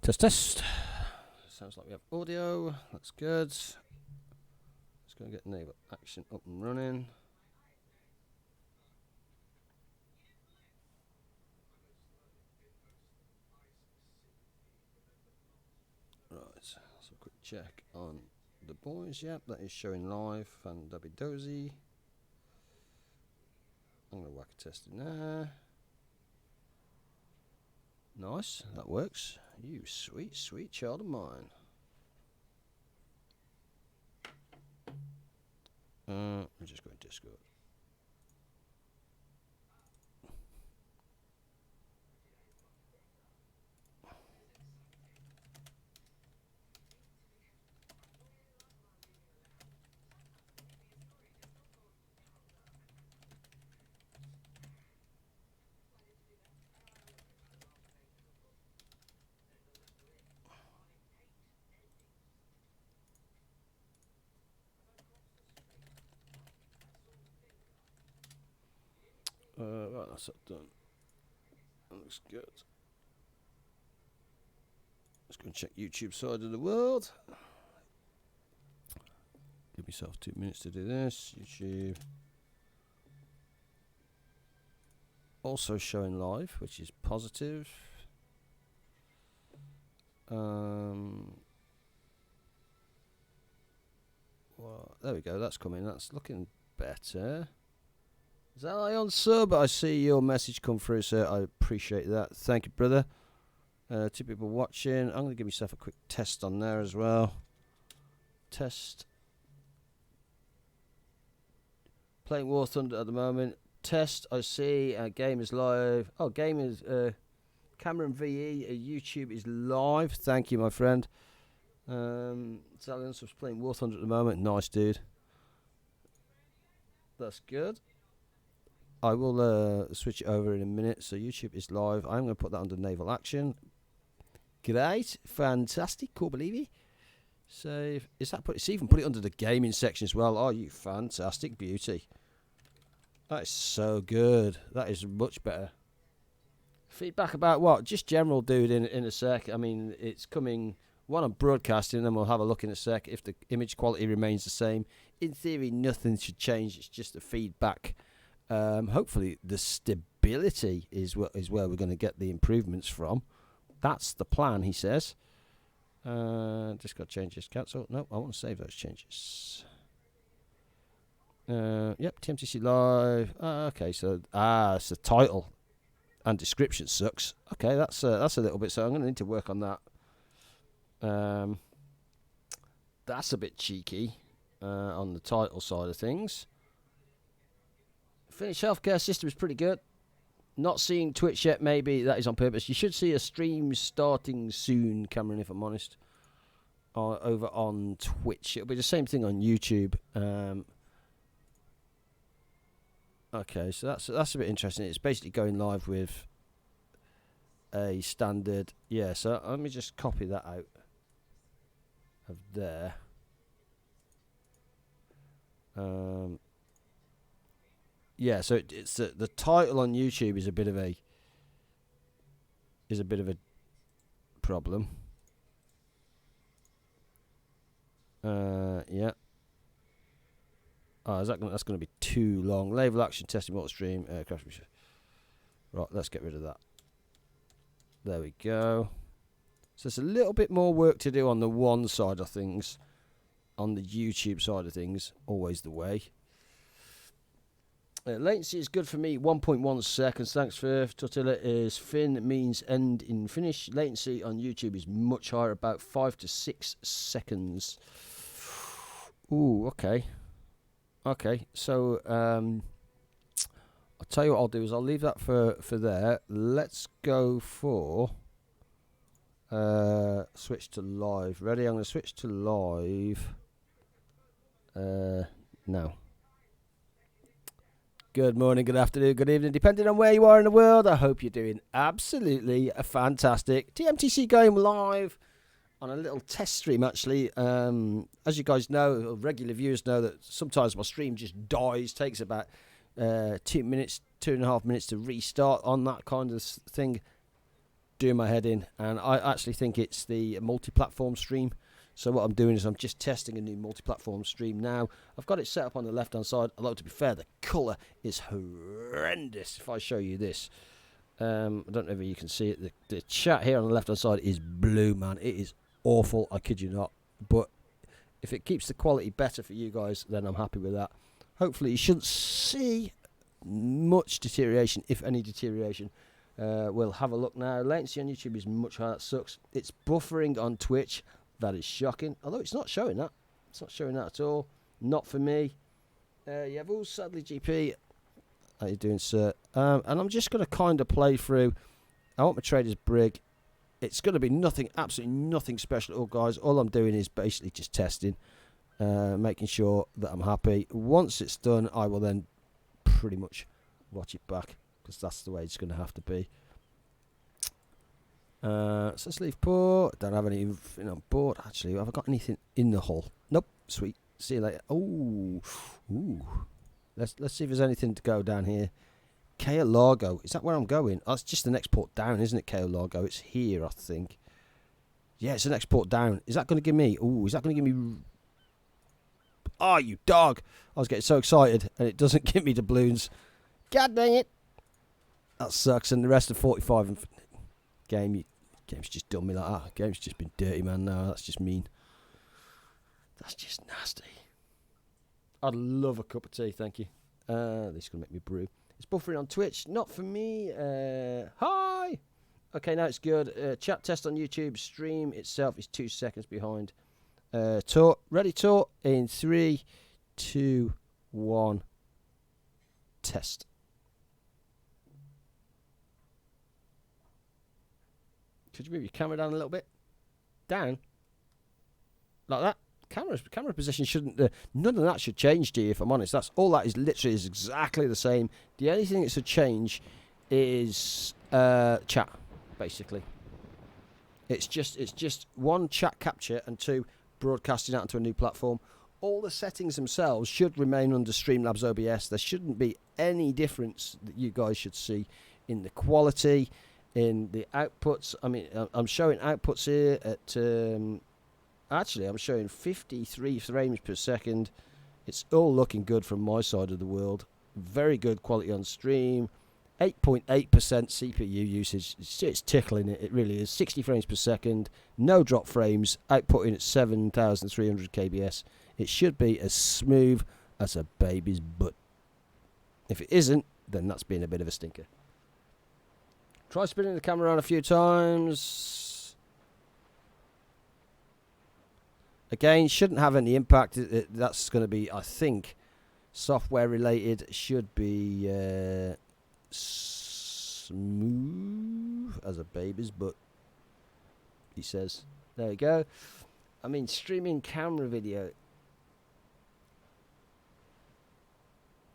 Test, test. Sounds like we have audio. That's good. Let's go and get Naval Action up and running. Right, so a quick check on the boys. Yep, that is showing live. Fan-dabby dozy. I'm going to whack a test in there. Nice, that works. You sweet, sweet child of mine. We're just going to Discord. Right, that's that done. That looks good. Let's go and check YouTube side of the world. Give myself 2 minutes to do this. YouTube. Also showing live, which is positive. Well, there we go. That's coming. That's looking better. Is that I on sub? I see your message come through, sir. I appreciate that. Thank you, brother. 2 people watching. I'm going to give myself a quick test on there as well. Test. Playing War Thunder at the moment. Test. I see. Game is live. Oh, game is Cameron VE. YouTube is live. Thank you, my friend. Italians was playing War Thunder at the moment. Nice, dude. That's good. I will switch it over in a minute. So YouTube is live. I'm going to put that under Naval Action. Great, fantastic, cool, believe it. Save. Is that put? It's even put it under the gaming section as well. Oh, you fantastic beauty. That is so good. That is much better. Feedback about what? Just general, dude. In a sec. I mean, it's coming. One on broadcasting, and we'll have a look in a sec. If the image quality remains the same, in theory, nothing should change. It's just the feedback. Hopefully the stability is where we're going to get the improvements from. That's the plan, he says. Just got changes. Cancel. No, I want to save those changes. Yep, TMTC Live. Okay, so it's the title and description sucks. Okay, that's a little bit. So I'm going to need to work on that. That's a bit cheeky on the title side of things. Finnish healthcare system is pretty good. Not seeing Twitch yet, maybe that is on purpose. You should see a stream starting soon, Cameron, if I'm honest. Over on Twitch. It'll be the same thing on YouTube. Okay, so that's a bit interesting. It's basically going live with a standard... Yeah, so let me just copy that out of there. Yeah, so it's the title on YouTube is a bit of a problem. Yeah. Oh, that's going to be too long. Naval Action testing multi stream aircraft. Right, let's get rid of that. There we go. So there's a little bit more work to do on the one side of things. On the YouTube side of things, always the way. Latency is good for me, 1.1 seconds. Thanks for Tortilla. Is Fin means end in Finnish. Latency on YouTube is much higher, about 5 to 6 seconds. Ooh, okay. Okay, so I'll tell you what I'll do is I'll leave that for there. Let's go for switch to live. Ready? I'm going to switch to live. Now. Good morning, good afternoon, good evening, depending on where you are in the world. I hope you're doing absolutely fantastic. TMTC going live on a little test stream, actually. As you guys know, regular viewers know that sometimes my stream just dies, takes about 2 minutes, 2.5 minutes to restart on that kind of thing. doing my head in, and I actually think it's the multi-platform stream. So what I'm doing is I'm just testing a new multi-platform stream now. I've got it set up on the left-hand side, although to be fair, the colour is horrendous. If I show you this, I don't know if you can see it. The chat here on the left-hand side is blue, man. It is awful, I kid you not. But if it keeps the quality better for you guys, then I'm happy with that. Hopefully you shouldn't see much deterioration, if any deterioration. We'll have a look now. Latency on YouTube is much higher. That sucks. It's buffering on Twitch. That is shocking. Although it's not showing that. It's not showing that at all. Not for me. Yeah, well, sadly, GP. How you doing, sir? And I'm just going to kind of play through. I want my trader's brig. It's going to be nothing, absolutely nothing special at all, guys. All I'm doing is basically just testing, making sure that I'm happy. Once it's done, I will then pretty much watch it back, because that's the way it's going to have to be. So let's leave port. Don't have anything on board. Actually, have I got anything in the hull? Nope. Sweet. See you later. Ooh. Let's see if there's anything to go down here. Cayo Largo. Is that where I'm going? Oh, it's just the next port down, isn't it, Cayo Largo? It's here, I think. Yeah, it's the next port down. Is that going to give me... Ooh, is that going to give me... Oh, you dog. I was getting so excited, and it doesn't give me doubloons. God dang it. That sucks. And the rest of 45 and... Game's just done me like that. Game's just been dirty, man. No, that's just mean. That's just nasty. I'd love a cup of tea, thank you. This is going to make me brew. It's buffering on Twitch. Not for me. Hi! Okay, now it's good. Chat test on YouTube. Stream itself is 2 seconds behind. Talk. Ready, talk. In 3, 2, 1. Test. Could you move your camera down a little bit? Down? Like that? Camera position shouldn't... none of that should change, do you, if I'm honest. That's all that is literally is exactly the same. The only thing that should change is chat, basically. It's just 1, chat capture, and 2, broadcasting out onto a new platform. All the settings themselves should remain under Streamlabs OBS. There shouldn't be any difference that you guys should see in the quality, in the outputs. I mean, I'm showing outputs here at... actually, I'm showing 53 frames per second. It's all looking good from my side of the world. Very good quality on stream. 8.8% CPU usage. It's tickling it. It really is. 60 frames per second. No drop frames. Outputting at 7,300 kbs. It should be as smooth as a baby's butt. If it isn't, then that's been a bit of a stinker. Try spinning the camera around a few times. Again, shouldn't have any impact. That's going to be, I think, software related. Should be smooth as a baby's butt, he says. There you go. I mean, streaming camera video.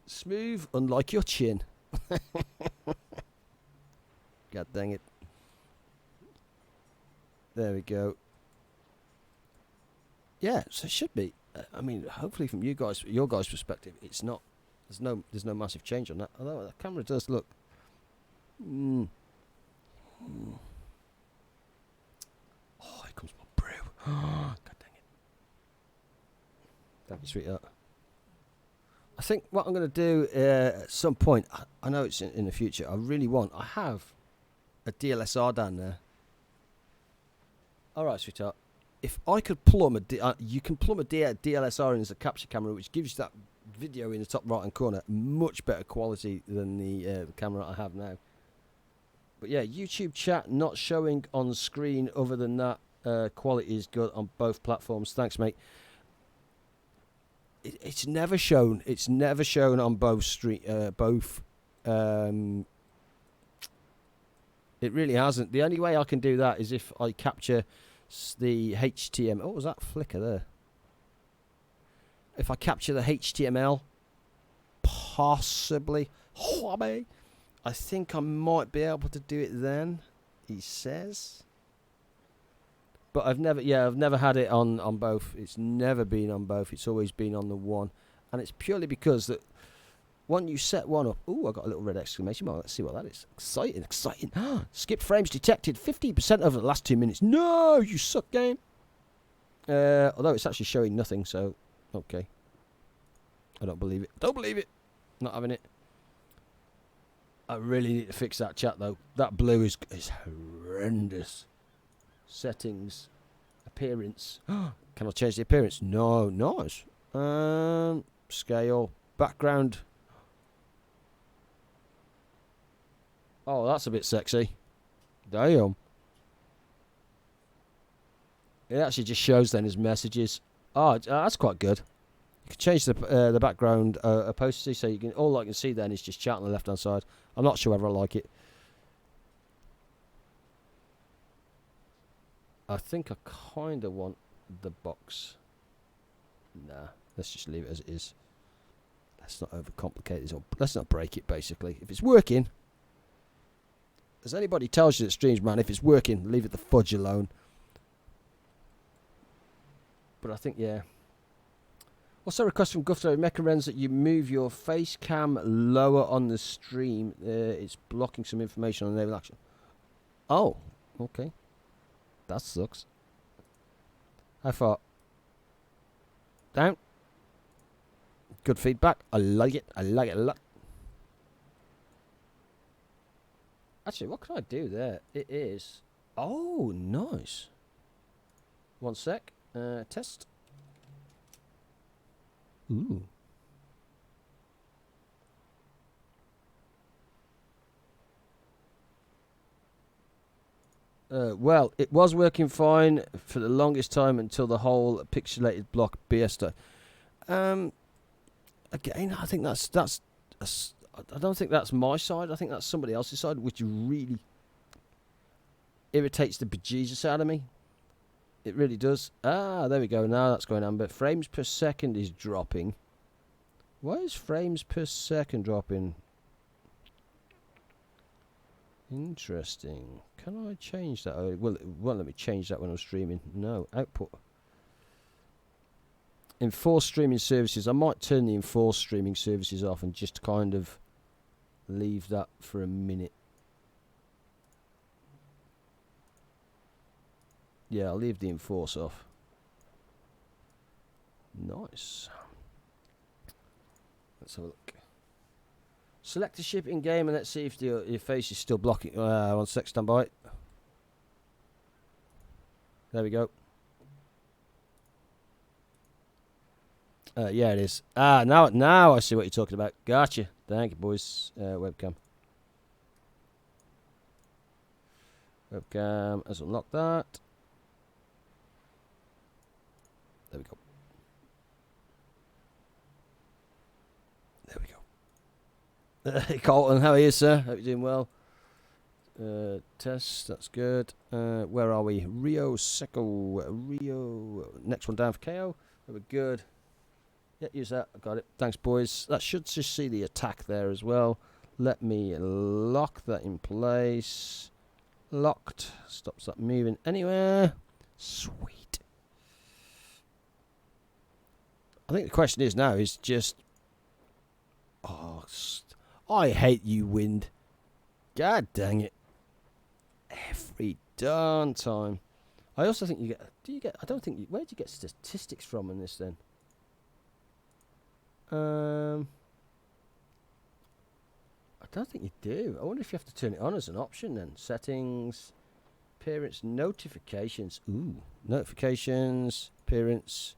Smooth, unlike your chin. God dang it. There we go. Yeah, so it should be. I mean, hopefully from your guys' perspective, it's not. There's no massive change on that. Although the camera does look. Oh, here comes my brew. God dang it. Thank you, sweetheart. I think what I'm going to do at some point, I know it's in the future, I have a DLSR down there. Alright, sweetheart. If I could plumb you can plumb a DLSR in as a capture camera, which gives you that video in the top right hand corner, much better quality than the camera I have now. But yeah, YouTube chat not showing on screen. Other than that, quality is good on both platforms. Thanks, mate. It's never shown. It's never shown on both it really hasn't. The only way I can do that is if I capture the HTML. Oh, was that flicker there? If I capture the HTML, possibly. I think I might be able to do it then, he says. But I've never had it on both. It's never been on both. It's always been on the one. And it's purely because that When you set one up, ooh, I got a little red exclamation mark. Let's see what that is. Exciting, exciting. Skip frames detected. 15% over the last 2 minutes. No, you suck, game. Although it's actually showing nothing, so okay. I don't believe it. Don't believe it. Not having it. I really need to fix that chat though. That blue is horrendous. Settings, appearance. Can I change the appearance? No, nice. Scale, background. Oh, that's a bit sexy. Damn. It actually just shows then as messages. Oh, that's quite good. You can change the background opacity, so you can all I can see then is just chat on the left hand side. I'm not sure whether I like it. I think I kind of want the box. Nah, let's just leave it as it is. Let's not overcomplicate this. Let's not break it, basically. If it's working, as anybody tells you that streams, man, if it's working, leave it the fudge alone. But I think, yeah. Also, a request from Gufto Mecha that you move your face cam lower on the stream. It's blocking some information on Naval Action. Oh, okay. That sucks. How far? Down. Good feedback. I like it. I like it a lot. Actually, what can I do there? It is... Oh, nice. One sec. Test. Ooh. Well, it was working fine for the longest time until the whole pixelated block BS. Again, I think that's I don't think that's my side. I think that's somebody else's side, which really irritates the bejesus out of me. It really does. Ah, there we go. Now that's going amber. Frames per second is dropping. Why is frames per second dropping? Interesting. Can I change that? Oh, well, it won't let me change that when I'm streaming. No. Output. Enforced streaming services. I might turn the enforced streaming services off and just kind of leave that for a minute. Yeah, I'll leave the enforce off. Nice. Let's have a look. Select a ship in game and let's see if your face is still blocking. 1 sec, stand by. There we go. Yeah, it is. Ah, now I see what you're talking about. Gotcha. Thank you, boys. Webcam. Webcam has unlocked that. There we go. There we go. Hey, Colton, how are you, sir? Hope you're doing well. Test, that's good. Where are we? Rio Seco. Rio. Next one down for KO. We're good. Yeah, use that. I got it. Thanks, boys. That should just see the attack there as well. Let me lock that in place. Locked. Stops that moving anywhere. Sweet. I think the question is now is just... Oh, I hate you, wind. God dang it. Every darn time. I also think you get... Do you get... I don't think you... Where do you get statistics from in this then? I don't think you do. I wonder if you have to turn it on as an option then. Settings, appearance, notifications. Ooh, notifications, appearance.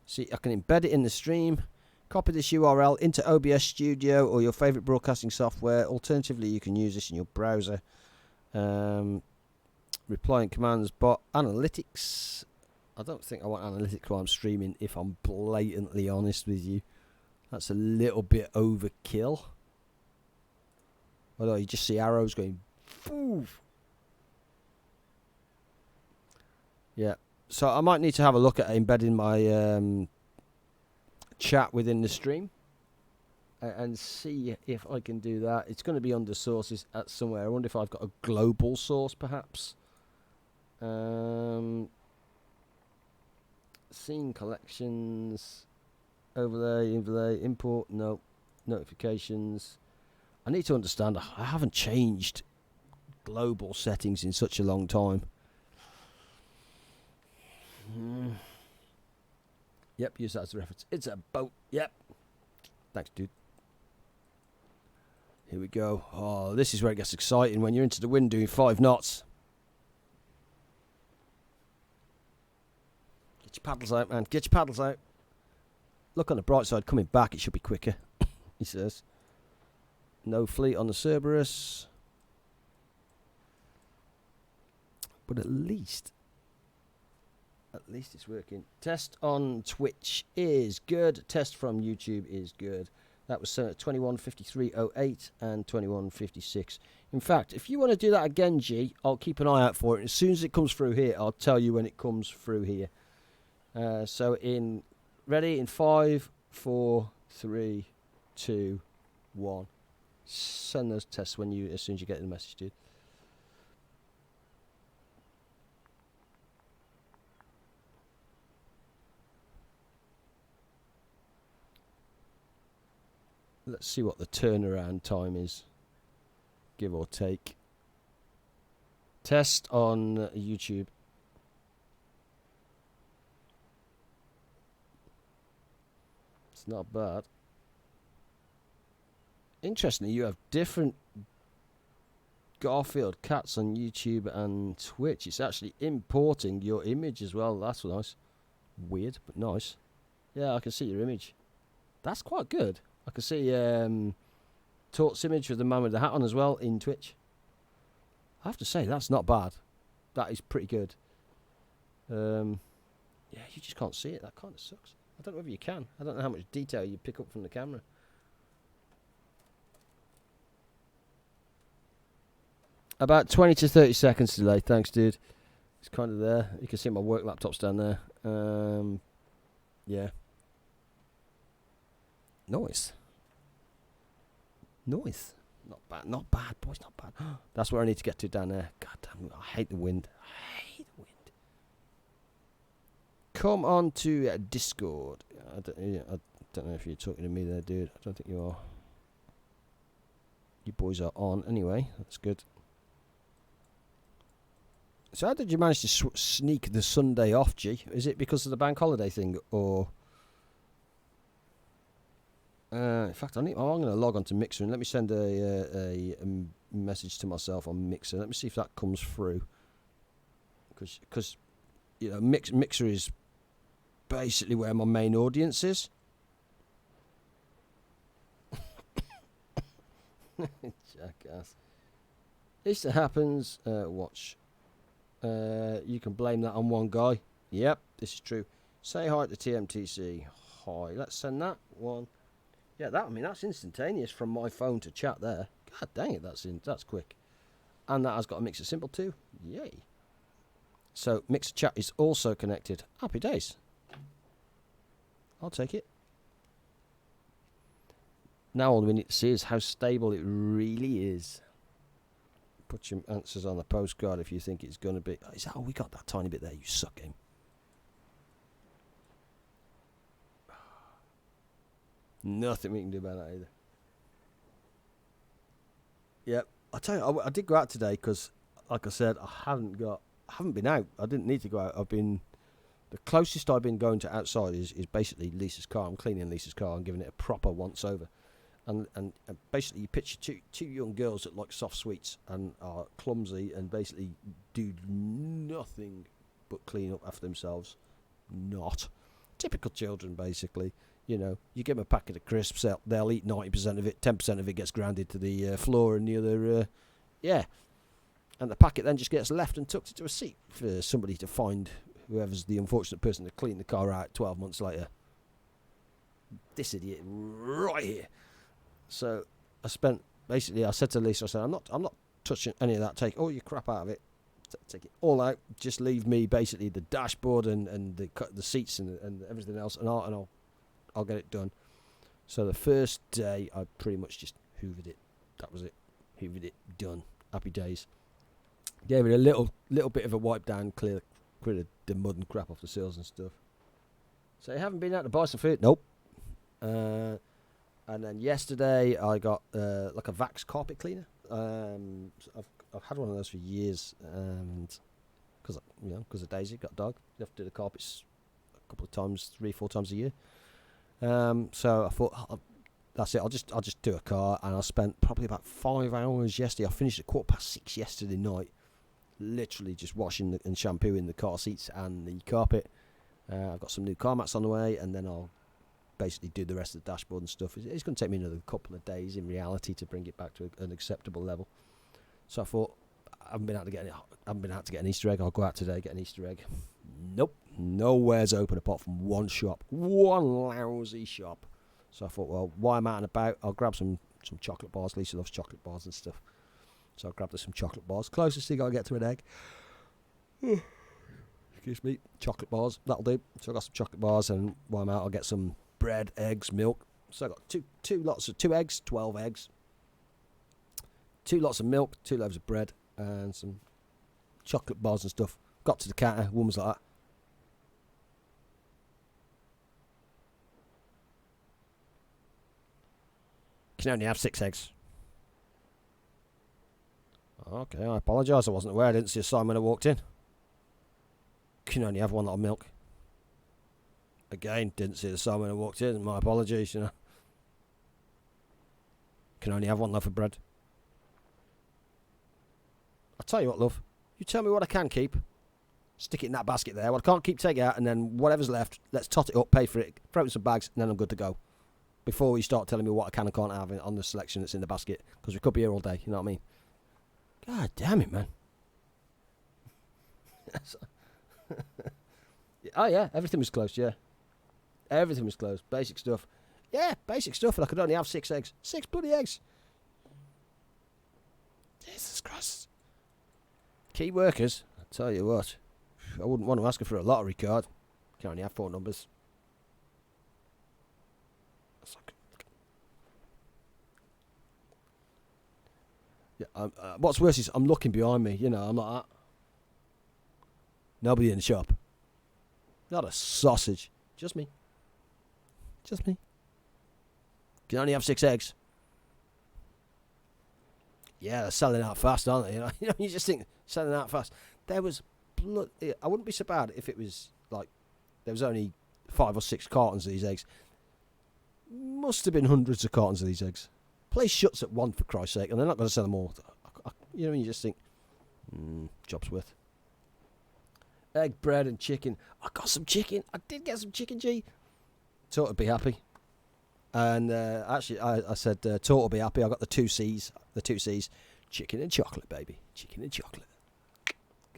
See, I can embed it in the stream. Copy this URL into OBS Studio or your favorite broadcasting software. Alternatively, you can use this in your browser. Replying commands, bot, analytics. I don't think I want analytics while I'm streaming, if I'm blatantly honest with you. That's a little bit overkill. Although you just see arrows going... Poof. Yeah. So I might need to have a look at embedding my chat within the stream. And see if I can do that. It's going to be under sources at somewhere. I wonder if I've got a global source, perhaps. Scene collections... Overlay, import, no. notifications. I need to understand. I haven't changed global settings in such a long time. Yep, use that as a reference. It's a boat. Yep. Thanks, dude. Here we go. Oh, this is where it gets exciting when you're into the wind doing 5 knots. Get your paddles out, man. Get your paddles out. Look on the bright side. Coming back, it should be quicker, he says. No fleet on the Cerberus. But at least it's working. Test on Twitch is good. Test from YouTube is good. That was sent at 21:53:08 and 21:56. In fact, if you want to do that again, G, I'll keep an eye out for it. As soon as it comes through here, I'll tell you when it comes through here. So ready in 5, 4, 3, 2, 1. Send those tests as soon as you get the message, dude. Let's see what the turnaround time is, give or take. Test on YouTube. It's not bad. Interestingly, you have different Garfield cats on YouTube and Twitch. It's actually importing your image as well. That's nice. Weird, but nice. Yeah, I can see your image. That's quite good. I can see Tort's image with the man with the hat on as well in Twitch. I have to say, that's not bad. That is pretty good. Yeah, you just can't see it. That kind of sucks. I don't know if you can. I don't know how much detail you pick up from the camera. About 20 to 30 seconds delay. Thanks, dude. It's kind of there. You can see my work laptops down there. Yeah. Noise. Not bad, boys, not bad. That's where I need to get to down there. God damn, I hate the wind. Come on to Discord. I don't know if you're talking to me there, dude. I don't think you are. You boys are on anyway. That's good. So how did you manage to sneak the Sunday off, G? Is it because of the bank holiday thing, or... in fact, I'm going to log on to Mixer and let me send a message to myself on Mixer. Let me see if that comes through. Because you know, Mixer is basically where my main audience is. Jackass. This happens. Watch. You can blame that on one guy. Yep, this is true. Say hi to TMTC. Hi. Let's send that one. Yeah, that's instantaneous from my phone to chat there. God dang it, that's quick. And that has got a Mixer symbol too. Yay. So Mixer chat is also connected. Happy days. I'll take it. Now all we need to see is how stable it really is. Put your answers on the postcard if you think it's going to be... Oh, we got that tiny bit there, you suck game. Nothing we can do about that either. Yep. I tell you, I did go out today because, like I said, I haven't been out. I didn't need to go out. The closest I've been going to outside is basically Lisa's car. I'm cleaning Lisa's car and giving it a proper once over. And basically you picture two young girls that like soft sweets and are clumsy and basically do nothing but clean up after themselves. Not. Typical children, basically. You know, you give them a packet of crisps, they'll eat 90% of it, 10% of it gets grounded to the floor, and the other, and the packet then just gets left and tucked into a seat for somebody to find whoever's the unfortunate person to clean the car out 12 months later. This idiot right here. So I said to Lisa, I said, I'm not touching any of that. Take all your crap out of it. Take it all out. Just leave me basically the dashboard and the seats and everything else, and I'll get it done. So the first day, I pretty much just hoovered it. That was it. Hoovered it. Done. Happy days. Gave it a little bit of a wipe down, clear the mud and crap off the seals and stuff. So you haven't been out to buy some food? Nope. And then yesterday I got like a Vax carpet cleaner. I've had one of those for years, and because of Daisy, got a dog. You have to do the carpets a couple of times, 3-4 times a year. So I thought, that's it. I'll just do a car, and I spent probably about 5 hours yesterday. I finished at 6:15 yesterday night, literally just washing and shampooing the car seats and the carpet. I've got some new car mats on the way, and then I'll basically do the rest of the dashboard and stuff. It's going to take me another couple of days in reality to bring it back to an acceptable level. So I thought, I haven't been out to get an Easter egg. I'll go out today, get an Easter egg. Nope, nowhere's open apart from one shop, one lousy shop. So I thought, well, while I'm out and about, I'll grab some chocolate bars. Lisa loves chocolate bars and stuff. So I grabbed her some chocolate bars. Closest thing I'll get to an egg. Excuse me, chocolate bars. That'll do. So I got some chocolate bars, and while I'm out, I'll get some bread, eggs, milk. So I got two lots of 2 eggs, 12 eggs. 2 lots of milk, 2 loaves of bread, and some chocolate bars and stuff. Got to the counter, woman's like that. Can only have 6 eggs. Okay, I apologise. I wasn't aware. I didn't see a sign when I walked in. Can only have 1 lot of milk. Again, didn't see the sign when I walked in. My apologies, Can only have 1 loaf of bread. I'll tell you what, love. You tell me what I can keep. Stick it in that basket there. What I can't keep, take it out, and then whatever's left, let's tot it up, pay for it, throw it in some bags, and then I'm good to go. Before you start telling me what I can and can't have on the selection that's in the basket, because we could be here all day, you know what I mean? God damn it, man. Oh, yeah, everything was closed, yeah. Everything was closed. Basic stuff. Yeah, basic stuff, and I could only have 6 eggs. 6 bloody eggs. Jesus Christ. Key workers, I tell you what, I wouldn't want to ask her for a lottery card. Can only have 4 numbers. That's like, yeah. What's worse is I'm looking behind me. I'm like that. Nobody in the shop. Not a sausage. Just me. Just me. Can only have 6 eggs. Yeah, they're selling out fast, aren't they? You just think selling out fast. There was blood. I wouldn't be so bad if it was like there was only 5 or 6 cartons of these eggs. Must have been hundreds of cartons of these eggs. Place shuts at 1 for Christ's sake, and they're not going to sell them all. You just think, job's worth. Egg, bread, and chicken. I got some chicken. I did get some chicken, G. Taught would be happy. And actually, I said, Taught will be happy. I got the 2 C's. The 2 C's. Chicken and chocolate, baby. Chicken and chocolate.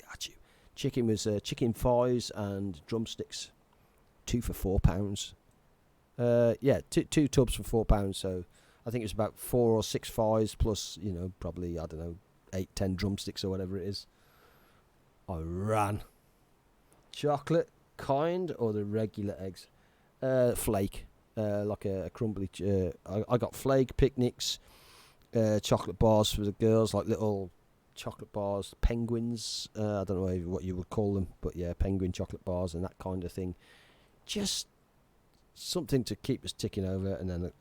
Got you. Chicken was chicken thighs and drumsticks. 2 for £4. Yeah, two tubs for £4. So I think it was about 4 or 6 thighs plus, probably, I don't know, 8, 10 drumsticks or whatever it is. I ran. Chocolate kind or the regular eggs? Flake. Like a crumbly. I got flake picnics, chocolate bars for the girls, like little chocolate bars, penguins. I don't know what you would call them, but yeah, penguin chocolate bars and that kind of thing. Just something to keep us ticking over. And then,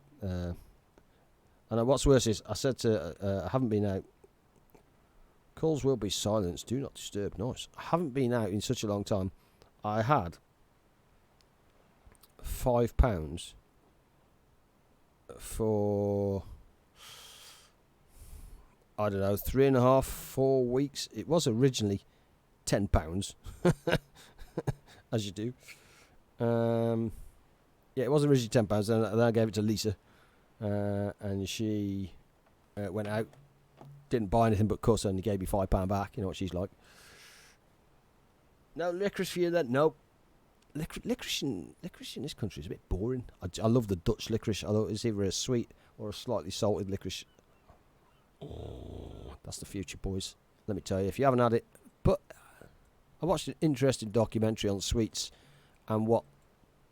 and what's worse is I said to I haven't been out. Calls will be silenced. Do not disturb. Nice. I haven't been out in such a long time. I had £5 for, I don't know, 3.5, 4 weeks. It was originally £10, as you do. Yeah, it was originally £10, and then I gave it to Lisa, and she went out, didn't buy anything, but of course only gave me £5 back. You know what she's like. No licorice for you then? Nope. Licorice in this country is a bit boring. I love the Dutch licorice. I love it's either a sweet or a slightly salted licorice. Oh, that's the future, boys. Let me tell you, if you haven't had it. But I watched an interesting documentary on sweets and what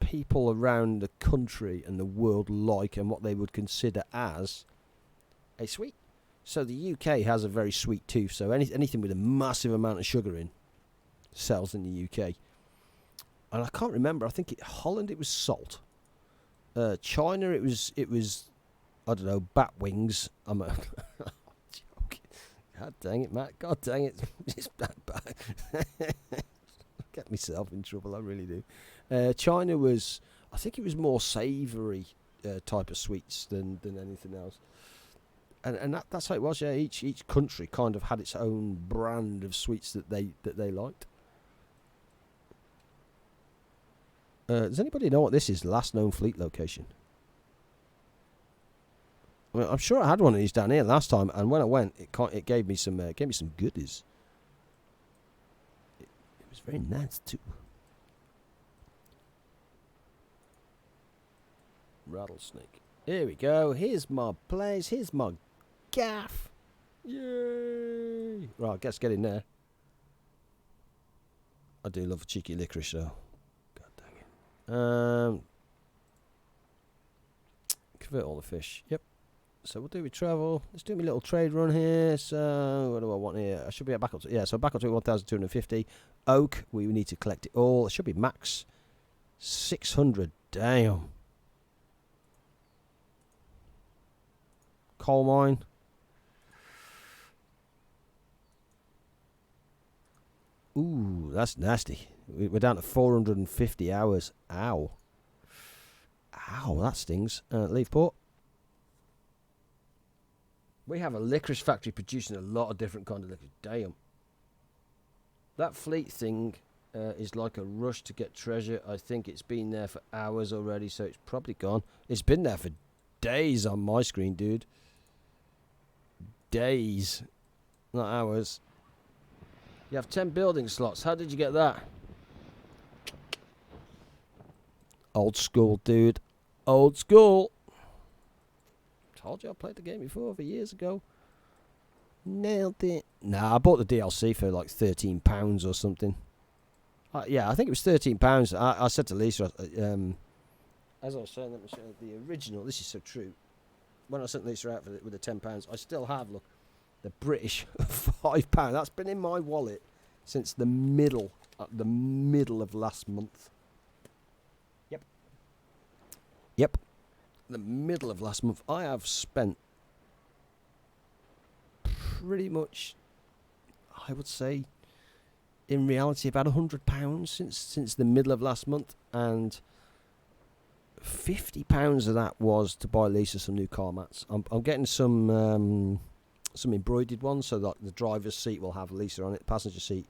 people around the country and the world like and what they would consider as a sweet. So the UK has a very sweet tooth. So anything with a massive amount of sugar in sells in the UK. And I can't remember. I think Holland it was salt. China it was I don't know, bat wings. I'm a joking. God dang it, Matt. God dang it. It's bat. Get myself in trouble, I really do. China was, I think it was more savoury type of sweets than anything else. And that's how it was, yeah. Each country kind of had its own brand of sweets that they liked. Does anybody know what this is? Last known fleet location. I mean, I'm sure I had one of these down here last time, and when I went, it gave me some goodies. It was very nice too. Rattlesnake. Here we go. Here's my place. Here's my gaff. Yay! Right, let's get in there. I do love a cheeky licorice, though. God dang it. Convert all the fish. Yep. So we'll do with travel. Let's do my little trade run here. So what do I want here? I should be back up to, yeah, so back up to 1,250. Oak, we need to collect it all. It should be max 600. Damn. Coal mine. Ooh, that's nasty. We're down to 450 hours. Ow. Ow, that stings. Leave port. We have a licorice factory producing a lot of different kind of licorice. Damn. That fleet thing is like a rush to get treasure. I think it's been there for hours already, so it's probably gone. It's been there for days on my screen, dude. Days. Not hours. You have 10 building slots. How did you get that? Old school, dude. Old school. Told you I played the game before, for years ago. Nailed it. Nah, I bought the DLC for like £13 or something. Yeah, I think it was £13. I said to Lisa, as I was saying, let me show you the original. This is so true. When I sent Lisa out with the £10, I still have, look, the British £5. That's been in my wallet since the middle of last month. Yep. The middle of last month. I have spent pretty much, I would say, in reality, about £100 since the middle of last month, and £50 of that was to buy Lisa some new car mats. I'm getting some embroidered ones, so that the driver's seat will have Lisa on it. The passenger seat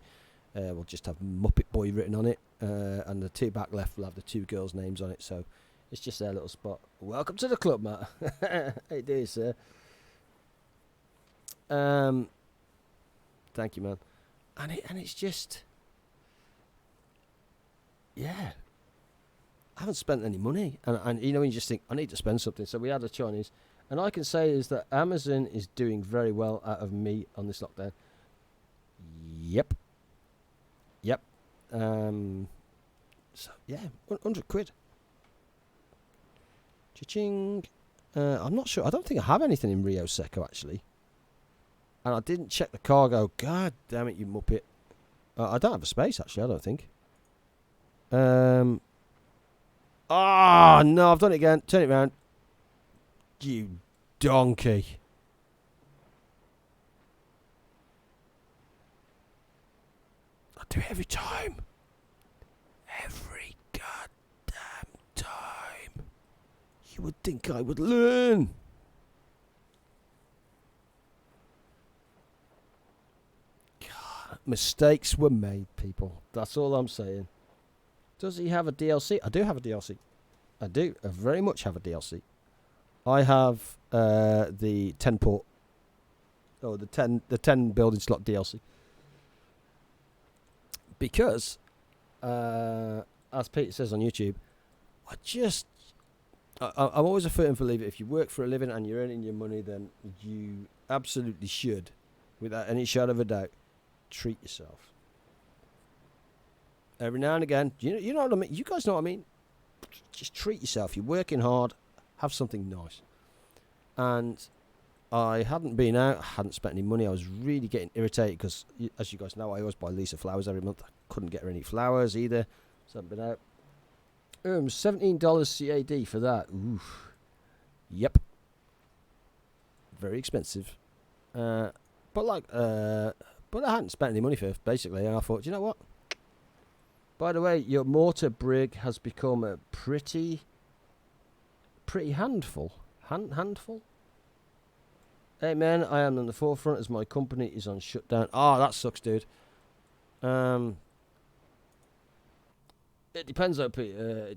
will just have Muppet Boy written on it, and the two back left will have the two girls' names on it. So it's just their little spot. Welcome to the club, Matt. How you doing, sir? Thank you, man. And it's just, yeah. I haven't spent any money, and you know, when you just think I need to spend something. So we had a Chinese, and I can say is that Amazon is doing very well out of me on this lockdown. Yep. So yeah, 100 quid. Cha-ching. I'm not sure. I don't think I have anything in Rio Seco, actually. And I didn't check the cargo. God damn it, you muppet. I don't have a space, actually, I don't think. No, I've done it again. Turn it round. You donkey. I do it every time. Every goddamn time. You would think I would learn. God, mistakes were made, people. That's all I'm saying. Does he have a DLC? I do have a DLC. I do. I very much have a DLC. I have the 10 port. Oh, the 10 building slot DLC. Because, as Peter says on YouTube, I'm always a firm believer. If you work for a living and you're earning your money, then you absolutely should, without any shadow of a doubt, treat yourself. Every now and again, you know what I mean? You guys know what I mean? Just treat yourself. You're working hard. Have something nice. And I hadn't been out. I hadn't spent any money. I was really getting irritated because, as you guys know, I always buy Lisa flowers every month. I couldn't get her any flowers either. So I haven't been out. $17 CAD for that. Oof. Yep. very expensive. But I hadn't spent any money for it, basically, and I thought, you know what? By the way, your mortar brig has become a pretty handful. Handful? Hey man, I am on the forefront as my company is on shutdown. Oh, that sucks, dude. It depends on Peter.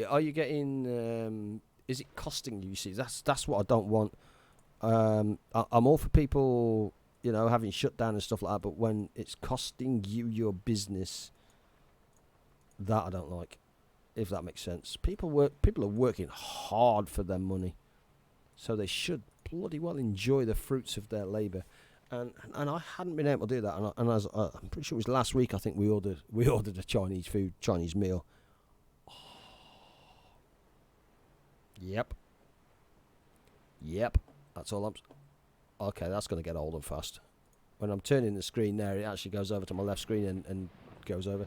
Are you getting? Is it costing you? See, that's what I don't want. I'm all for people, having shutdown and stuff like that. But when it's costing you your business, that I don't like. If that makes sense. People are working hard for their money, so they should bloody well enjoy the fruits of their labour. And I hadn't been able to do that. And as I'm pretty sure it was last week. I think we ordered a Chinese meal. Oh. Yep. That's all okay, that's going to get old and fast. When I'm turning the screen there, it actually goes over to my left screen and goes over.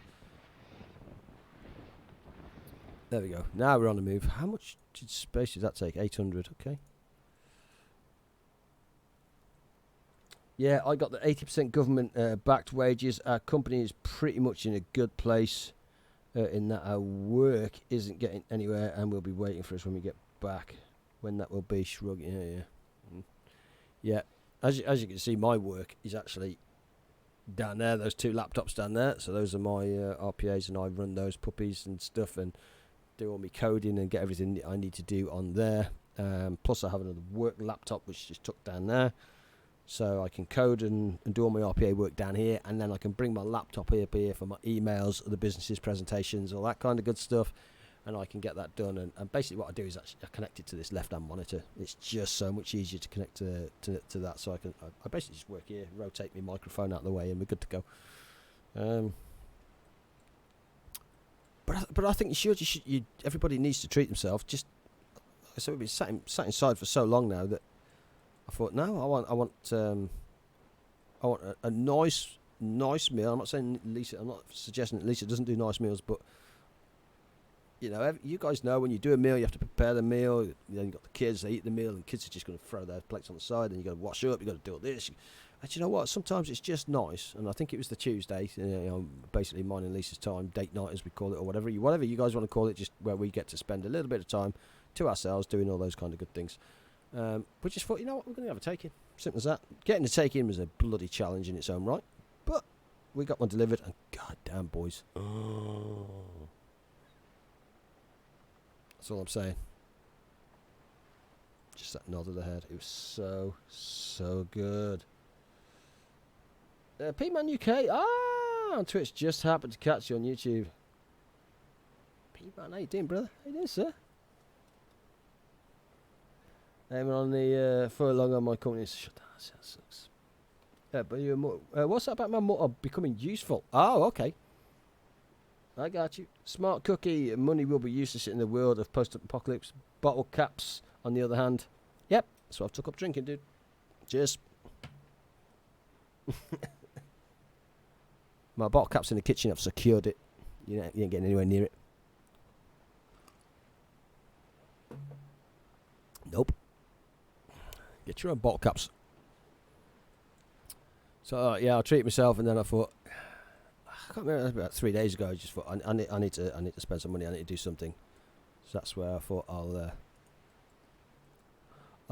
There we go. Now we're on the move. How much space did that take? 800. Okay. Yeah, I got the 80% government-backed wages. Our company is pretty much in a good place in that our work isn't getting anywhere, and we'll be waiting for us when we get back. When that will be, shrug. Yeah. As you can see, my work is actually down there. Those two laptops down there. So those are my RPAs, and I run those puppies and stuff, and do all my coding and get everything that I need to do on there. Plus, I have another work laptop which just tucked down there. So I can code and do all my RPA work down here, and then I can bring my laptop up here for my emails, the business's presentations, all that kind of good stuff, and I can get that done. And basically what I do is actually I connect it to this left-hand monitor. It's just so much easier to connect to that, so I basically just work here, rotate my microphone out of the way, and we're good to go. But I think everybody needs to treat themselves. Just like I said, we've been sat inside for so long now that I thought, no, I want a nice meal. I'm not saying Lisa. I'm not suggesting that Lisa doesn't do nice meals, but you guys know when you do a meal, you have to prepare the meal. Then you got the kids; they eat the meal, and kids are just going to throw their plates on the side. And you got to wash up. You got to do all this. And you know what? Sometimes it's just nice. And I think it was the Tuesday, basically mine and Lisa's time, date night as we call it, or whatever you guys want to call it, just where we get to spend a little bit of time to ourselves doing all those kind of good things. We just thought, you know what, we're going to have a take-in. Simple as that. Getting the take-in was a bloody challenge in its own right. But we got one delivered, and goddamn, boys. Oh. That's all I'm saying. Just that nod of the head. It was so good. P-Man UK. On Twitch. Just happened to catch you on YouTube. P-Man, how you doing, brother? How you doing, sir? Aiming on the furlong on my company. Shut down. That sucks. But what's that about my motor becoming useful? Oh, okay. I got you. Smart cookie. Money will be useless in the world of post-apocalypse. Bottle caps, on the other hand. Yep. That's what I've took up drinking, dude. Cheers. My bottle cap's in the kitchen. I've secured it. You ain't getting anywhere near it. Nope. Get your own bottle caps. So yeah, I treated myself, and then I thought, I can't remember, about 3 days ago. I just thought I need to spend some money. I need to do something. So that's where I thought I'll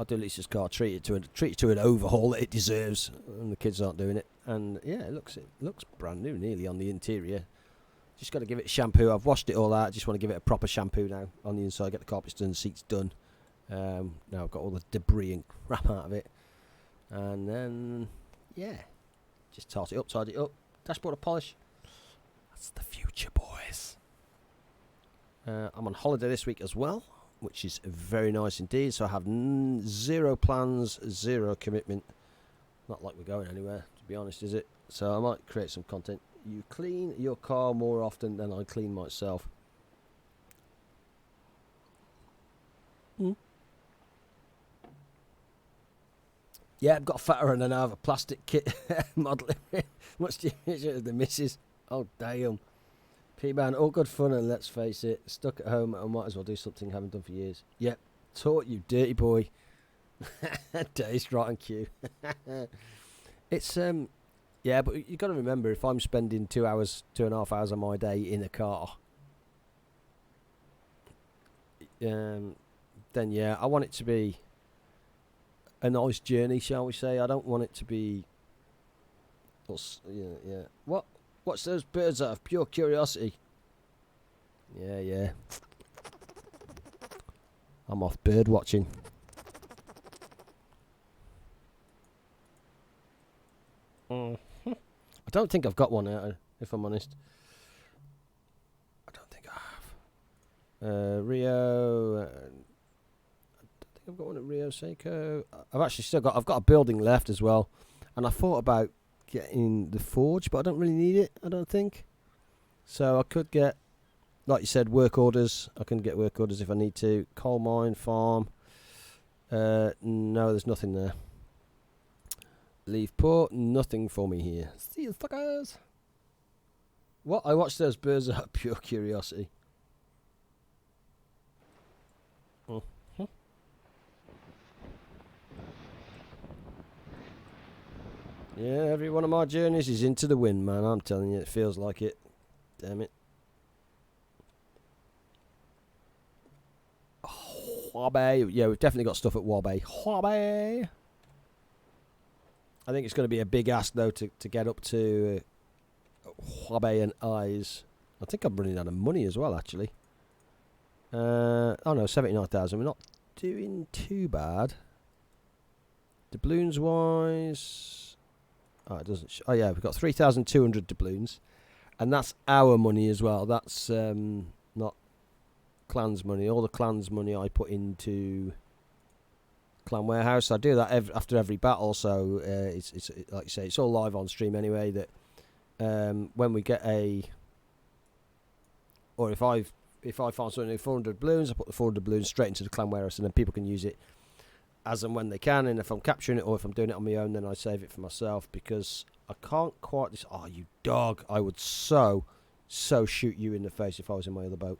do Lisa's car, treat it to an overhaul that it deserves, and the kids aren't doing it. And yeah, it looks brand new, nearly on the interior. Just got to give it a shampoo. I've washed it all out. Just want to give it a proper shampoo now on the inside. Get the carpets done, seats done. Now I've got all the debris and crap out of it, and then yeah, just tidy it up. Dashboard polish. That's the future, boys. I'm on holiday this week as well, which is very nice indeed. So I have zero plans, zero commitment. Not like we're going anywhere, to be honest, is it? So I might create some content. You clean your car more often than I clean myself. Yeah, I've got fatter and I have a plastic kit modelling. Much to the missus. Oh, damn. P-Man, all good fun, and let's face it, stuck at home, I might as well do something I haven't done for years. Yep, taught you, dirty boy. Dazed right on cue. It's yeah, but you got to remember, if I'm spending 2.5 hours of my day in a car, then yeah, I want it to be a nice journey, shall we say? I don't want it to be, yeah. What's those birds out of pure curiosity? Yeah. I'm off bird watching. I don't think I've got one out, if I'm honest. I don't think I have. Rio. I think I've got one at Rio Seiko. I've got a building left as well. And I thought about getting the forge, but I don't really need it, I don't think. So I could get, like you said, work orders. I can get work orders if I need to. Coal mine, farm. No, there's nothing there. Leave port, nothing for me here. See you fuckers. What? I watched those birds out of pure curiosity. Mm-hmm. Yeah, every one of my journeys is into the wind, man. I'm telling you, it feels like it. Damn it. Huabei. Yeah, we've definitely got stuff at Huabei. Huabei. I think it's going to be a big ask, though, to get up to Huabei and Eyes. I think I'm running out of money as well, actually. Oh, no, 79,000. We're not doing too bad. Doubloons-wise... Oh, it doesn't... Oh, yeah, we've got 3,200 doubloons. And that's our money as well. That's not Clan's money. All the Clan's money I put into... Clan Warehouse. I do that after every battle, so it's like you say, it's all live on stream anyway. That when we get or if I find something 400 balloons, I put the 400 balloons straight into the Clan Warehouse, and then people can use it as and when they can. And if I'm capturing it or if I'm doing it on my own, then I save it for myself, because I can't quite. Oh, you dog! I would so shoot you in the face if I was in my other boat.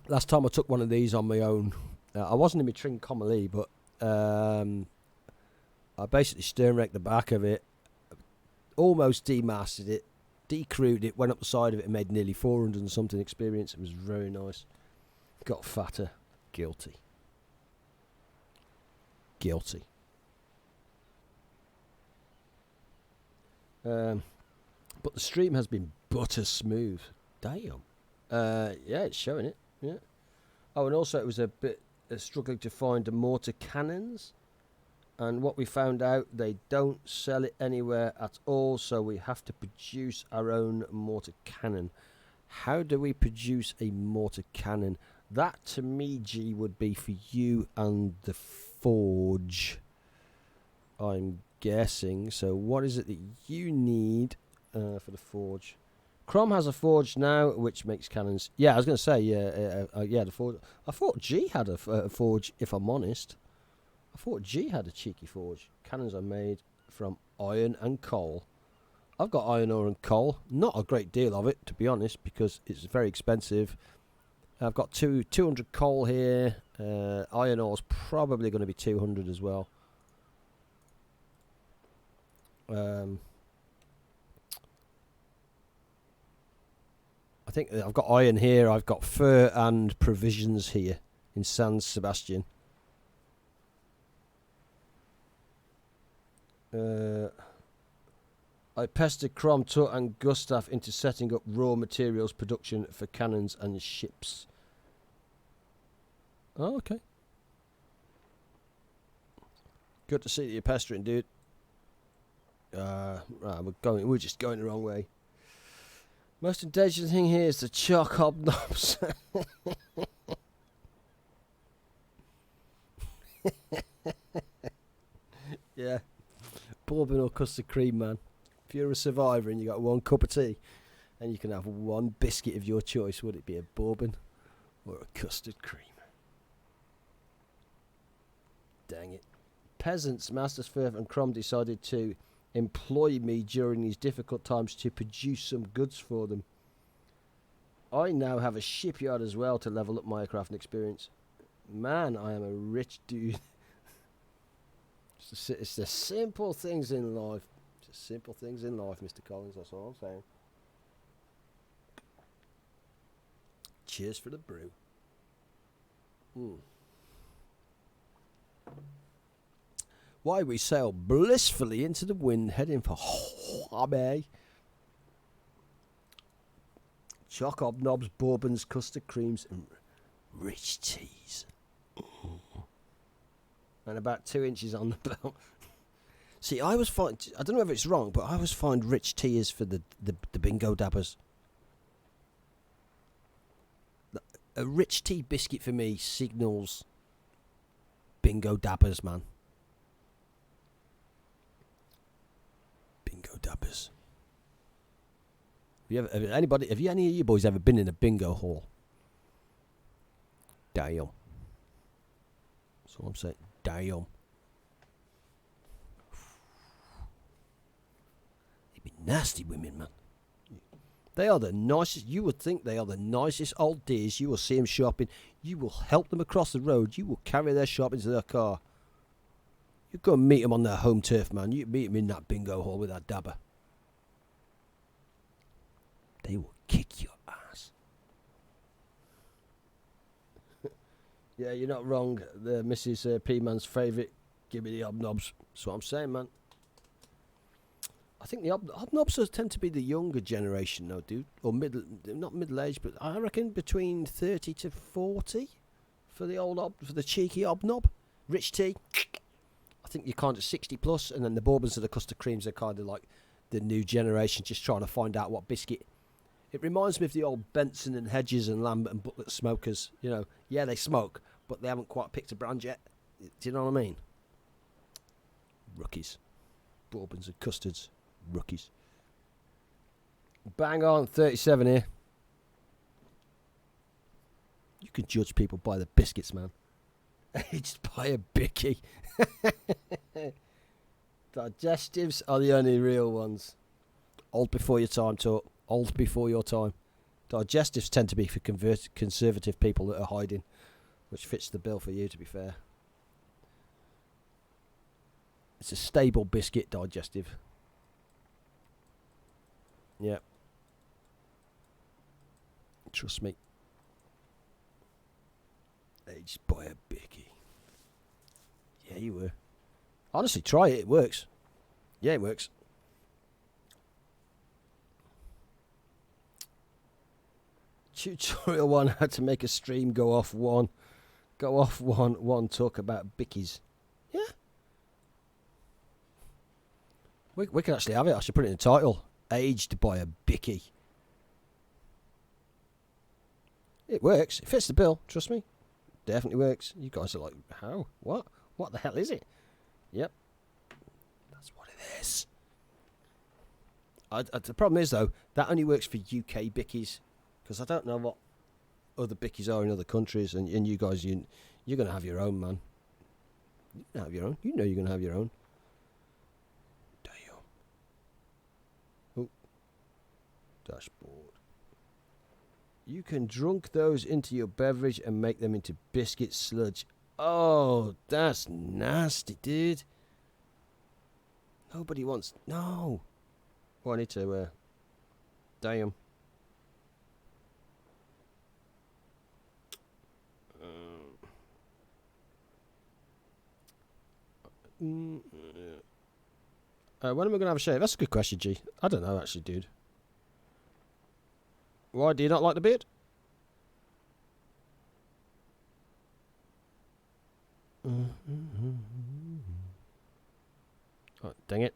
Last time I took one of these on my own, I wasn't in my Trincomalee, but I basically stern wrecked the back of it, almost demasted it, decrewed it, went up the side of it and made nearly 400 and something experience. It was very nice. Got fatter. Guilty. But the stream has been butter smooth. Damn. Yeah, it's showing it. Yeah. Oh, and also it was a bit struggling to find the mortar cannons, and what we found out, they don't sell it anywhere at all, so we have to produce our own mortar cannon. How do we produce a mortar cannon? That to me, G, would be for you and the forge, I'm guessing. So what is it that you need for the forge? Crom has a forge now, which makes cannons. Yeah, I was going to say, yeah, the forge. I thought G had a forge, if I'm honest. I thought G had a cheeky forge. Cannons are made from iron and coal. I've got iron ore and coal. Not a great deal of it, to be honest, because it's very expensive. I've got 200 coal here. Iron ore's probably going to be 200 as well. I think I've got iron here. I've got fur and provisions here in San Sebastian. I pestered Crom, Tut and Gustav into setting up raw materials production for cannons and ships. Oh, okay. Good to see that you're pestering, dude. Right, we're just going the wrong way. Most endangered thing here is the chalk hobnobs. Yeah. Bourbon or custard cream, man. If you're a survivor and you got one cup of tea and you can have one biscuit of your choice, would it be a bourbon or a custard cream? Dang it. Peasants, Masters Firth and Crom decided to employ me during these difficult times to produce some goods for them. I now have a shipyard as well to level up my aircraft and experience. Man, I am a rich dude. It's the simple things in life. It's the simple things in life, Mr. Collins. That's all I'm saying. Cheers for the brew. Why we sail blissfully into the wind, heading for Hawaii. Choc hobnobs, bourbons, custard creams, and rich teas. And about 2 inches on the belt. See, I don't know if it's wrong, but I always find rich tea is for the bingo dabbers. A rich tea biscuit for me signals bingo dabbers, man. Bingo dabbers. Have any of you boys ever been in a bingo hall? Damn. That's all I'm saying. Damn. They be nasty women, man. They are the nicest. You would think they are the nicest old dears. You will see them shopping. You will help them across the road. You will carry their shopping to their car. You go and meet them on their home turf, man. You meet them in that bingo hall with that dabber. They will kick your ass. Yeah, you're not wrong. The Mrs. P-Man's favourite. Give me the hobnobs. That's what I'm saying, man. I think the hobnobs tend to be the younger generation, though, dude. Or not middle-aged, but I reckon between 30 to 40 for the cheeky hobnob. Rich tea. I think you're kind of 60 plus, and then the bourbons and the custard creams are kind of like the new generation, just trying to find out what biscuit. It reminds me of the old Benson and Hedges and Lambert and Butler smokers. You know, yeah, they smoke, but they haven't quite picked a brand yet. Do you know what I mean? Rookies. Bourbons and custards. Rookies. Bang on, 37 here. You can judge people by the biscuits, man. Aged by a bicky. Digestives are the only real ones. Old before your time, talk. Old before your time. Digestives tend to be for conservative people that are hiding, which fits the bill for you, to be fair. It's a stable biscuit, digestive. Yeah. Trust me. Aged by a bicky. Yeah, you were. Honestly, try it. It works. Yeah, it works. Tutorial 1, how to make a stream go off one. Talk about bickies. Yeah. We can actually have it. I should put it in the title. Aged by a bicky. It works. It fits the bill. Trust me. Definitely works. You guys are like, how? What? What the hell is it? Yep. That's what it is. The problem is, though, that only works for UK bickies. Because I don't know what other bickies are in other countries. And you guys, you're going to have your own, man. You can have your own. You know you're going to have your own. Damn. Oh. Dashboard. You can drunk those into your beverage and make them into biscuit sludge. Oh, that's nasty, dude. Nobody wants... No. Oh, I need to... damn. When am I going to have a shave? That's a good question, G. I don't know, actually, dude. Why, do you not like the beard? Oh, dang it.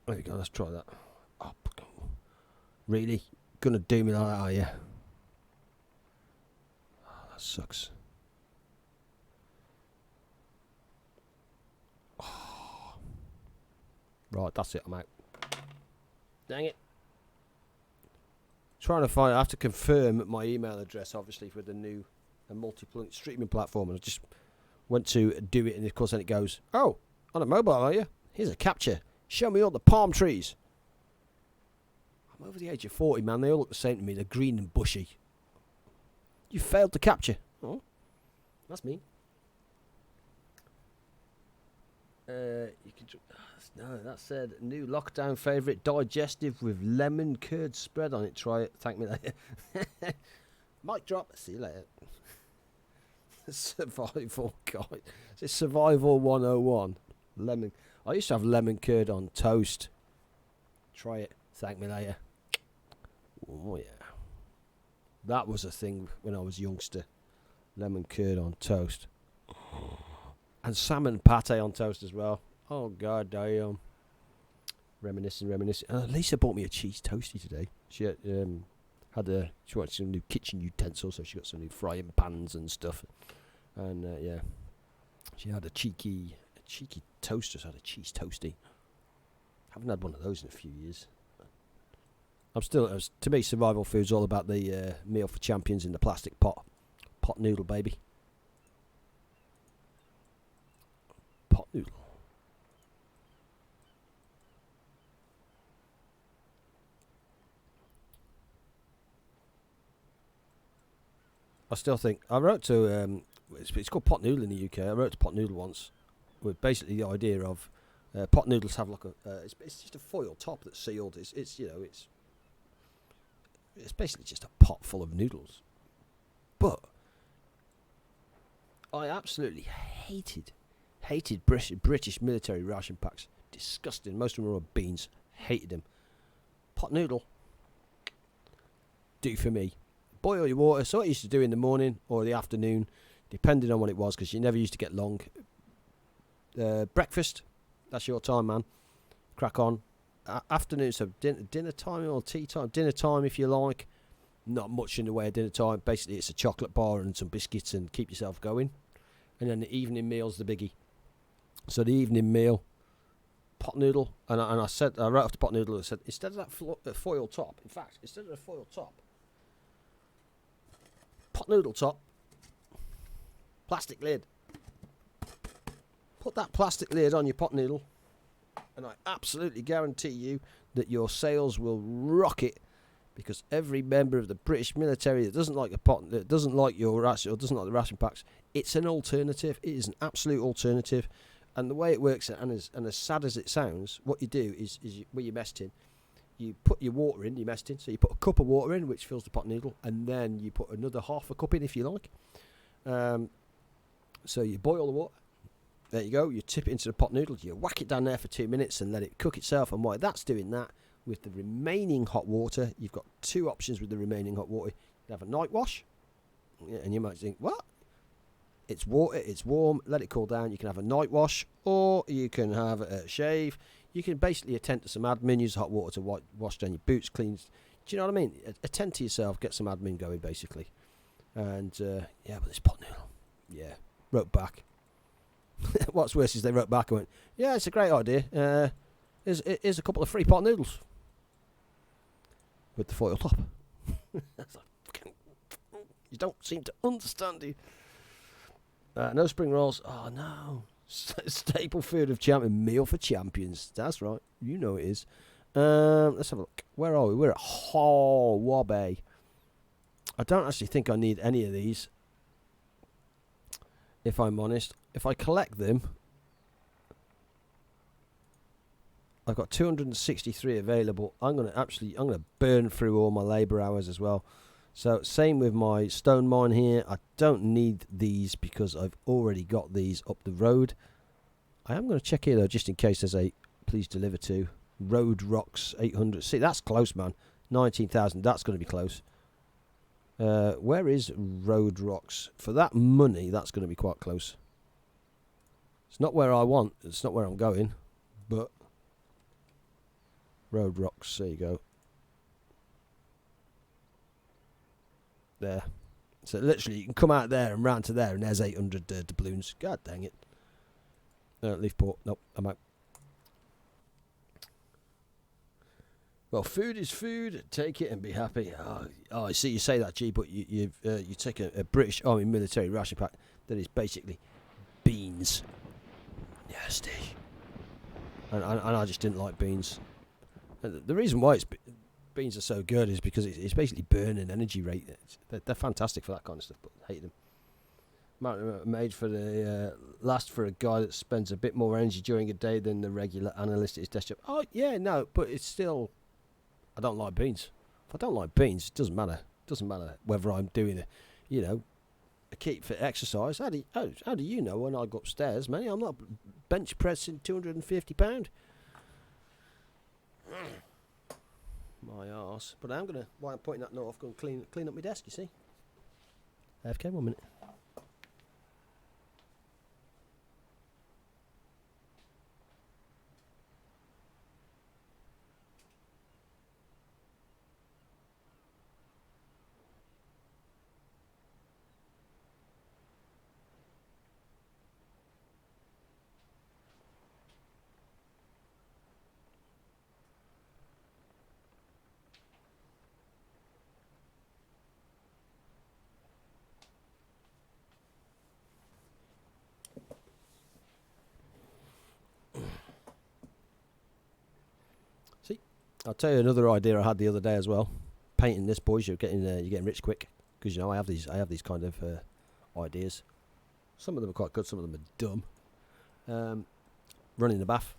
There we go, let's try that. Oh, really? Gonna do me like that, are you? Oh, that sucks. Oh. Right, that's it, I'm out. Dang it. Trying to find, I have to confirm my email address, obviously, for the new multi-point streaming platform. And I just went to do it, and of course, then it goes, oh, on a mobile, are you? Here's a capture. Show me all the palm trees. I'm over the age of 40, man. They all look the same to me. They're green and bushy. You failed to capture. Oh, that's me. You can. No, that said new lockdown favourite digestive with lemon curd spread on it. Try it. Thank me later. Mic drop. See you later. Survival guide. It's Survival 101. Lemon. I used to have lemon curd on toast. Try it. Thank me later. Oh yeah. That was a thing when I was a youngster. Lemon curd on toast. And salmon pate on toast as well. Oh god damn. Reminiscing. Lisa bought me a cheese toastie today. She she wanted some new kitchen utensils, so she got some new frying pans and stuff. And yeah, she had a cheeky toaster. So I had a cheese toastie. Haven't had one of those in a few years. To me, survival food's all about the meal for champions in the plastic pot noodle, baby. Pot noodle. I still think I wrote to it's called pot noodle in the UK. I wrote to pot noodle once with basically the idea of pot noodles have like it's just a foil top that's sealed. It's you know it's basically just a pot full of noodles. But I absolutely hated British military ration packs. Disgusting. Most of them were beans. Hated them. Pot noodle. Do for me. Boil your water. So what I used to do in the morning or the afternoon, depending on what it was, because you never used to get long. Breakfast. That's your time, man. Crack on. Afternoon, so dinner time or tea time. Dinner time, if you like. Not much in the way of dinner time. Basically, it's a chocolate bar and some biscuits and keep yourself going. And then the evening meal's the biggie. So the evening meal, pot noodle. And I wrote off the pot noodle, I said, instead of that foil top, in fact, instead of the foil top, pot noodle top, plastic lid. Put that plastic lid on your pot noodle, and I absolutely guarantee you that your sales will rocket, because every member of the British military that doesn't like the pot, that doesn't like your ration, or doesn't like the ration packs, it's an alternative. It is an absolute alternative. And the way it works, and as sad as it sounds, what you do is where you mess tin, you put your water in, you mess tin, so you put a cup of water in, which fills the pot noodle, and then you put another half a cup in if you like. So you boil the water. There you go. You tip it into the pot noodle. You whack it down there for 2 minutes and let it cook itself. And while that's doing that, with the remaining hot water, you've got two options with the remaining hot water. You have a night wash, and you might think, what? It's water, it's warm, let it cool down. You can have a night wash, or you can have a shave. You can basically attend to some admin, use hot water to wash down your boots, clean. Do you know what I mean? Attend to yourself, get some admin going, basically. And, yeah, but this pot noodle, yeah, wrote back. What's worse is they wrote back and went, yeah, it's a great idea. Here's a couple of free pot noodles. With the foil top. You don't seem to understand it. No spring rolls. Oh, no. Staple food of champion. Meal for champions. That's right. You know it is. Let's have a look. Where are we? We're at Wabe. I don't actually think I need any of these, if I'm honest. If I collect them, I've got 263 available. I'm gonna burn through all my labour hours as well. So same with my stone mine here. I don't need these because I've already got these up the road. I am going to check here though, just in case there's a please deliver to Road Rocks 800. See, that's close, man. 19,000. That's going to be close. Where is Road Rocks? For that money, that's going to be quite close. It's not where I want. It's not where I'm going. But Road Rocks, there you go. There. So literally you can come out there and round to there and there's 800 doubloons. God dang it. Leaf port. Nope, I'm out. Well, food is food. Take it and be happy. Oh, I see you say that, G, but you take a British Army military ration pack that is basically beans. Nasty. and I just didn't like beans. And the reason why beans are so good is because it's basically burning energy rate. They're fantastic for that kind of stuff, but I hate them. Made for the last for a guy that spends a bit more energy during a day than the regular analyst at his desk job. Oh yeah, no, but it's still. I don't like beans. If I don't like beans, it doesn't matter. It doesn't matter whether I'm doing a keep fit exercise. How do you know when I go upstairs, man? I'm not bench pressing 250 £. My arse. But I'm gonna. While I'm pointing that note, I'm gonna clean up my desk. You see. AFK 1 minute. See, I'll tell you another idea I had the other day as well. Painting this, boys, you're getting rich quick because I have these kind of ideas. Some of them are quite good, some of them are dumb. Running the bath,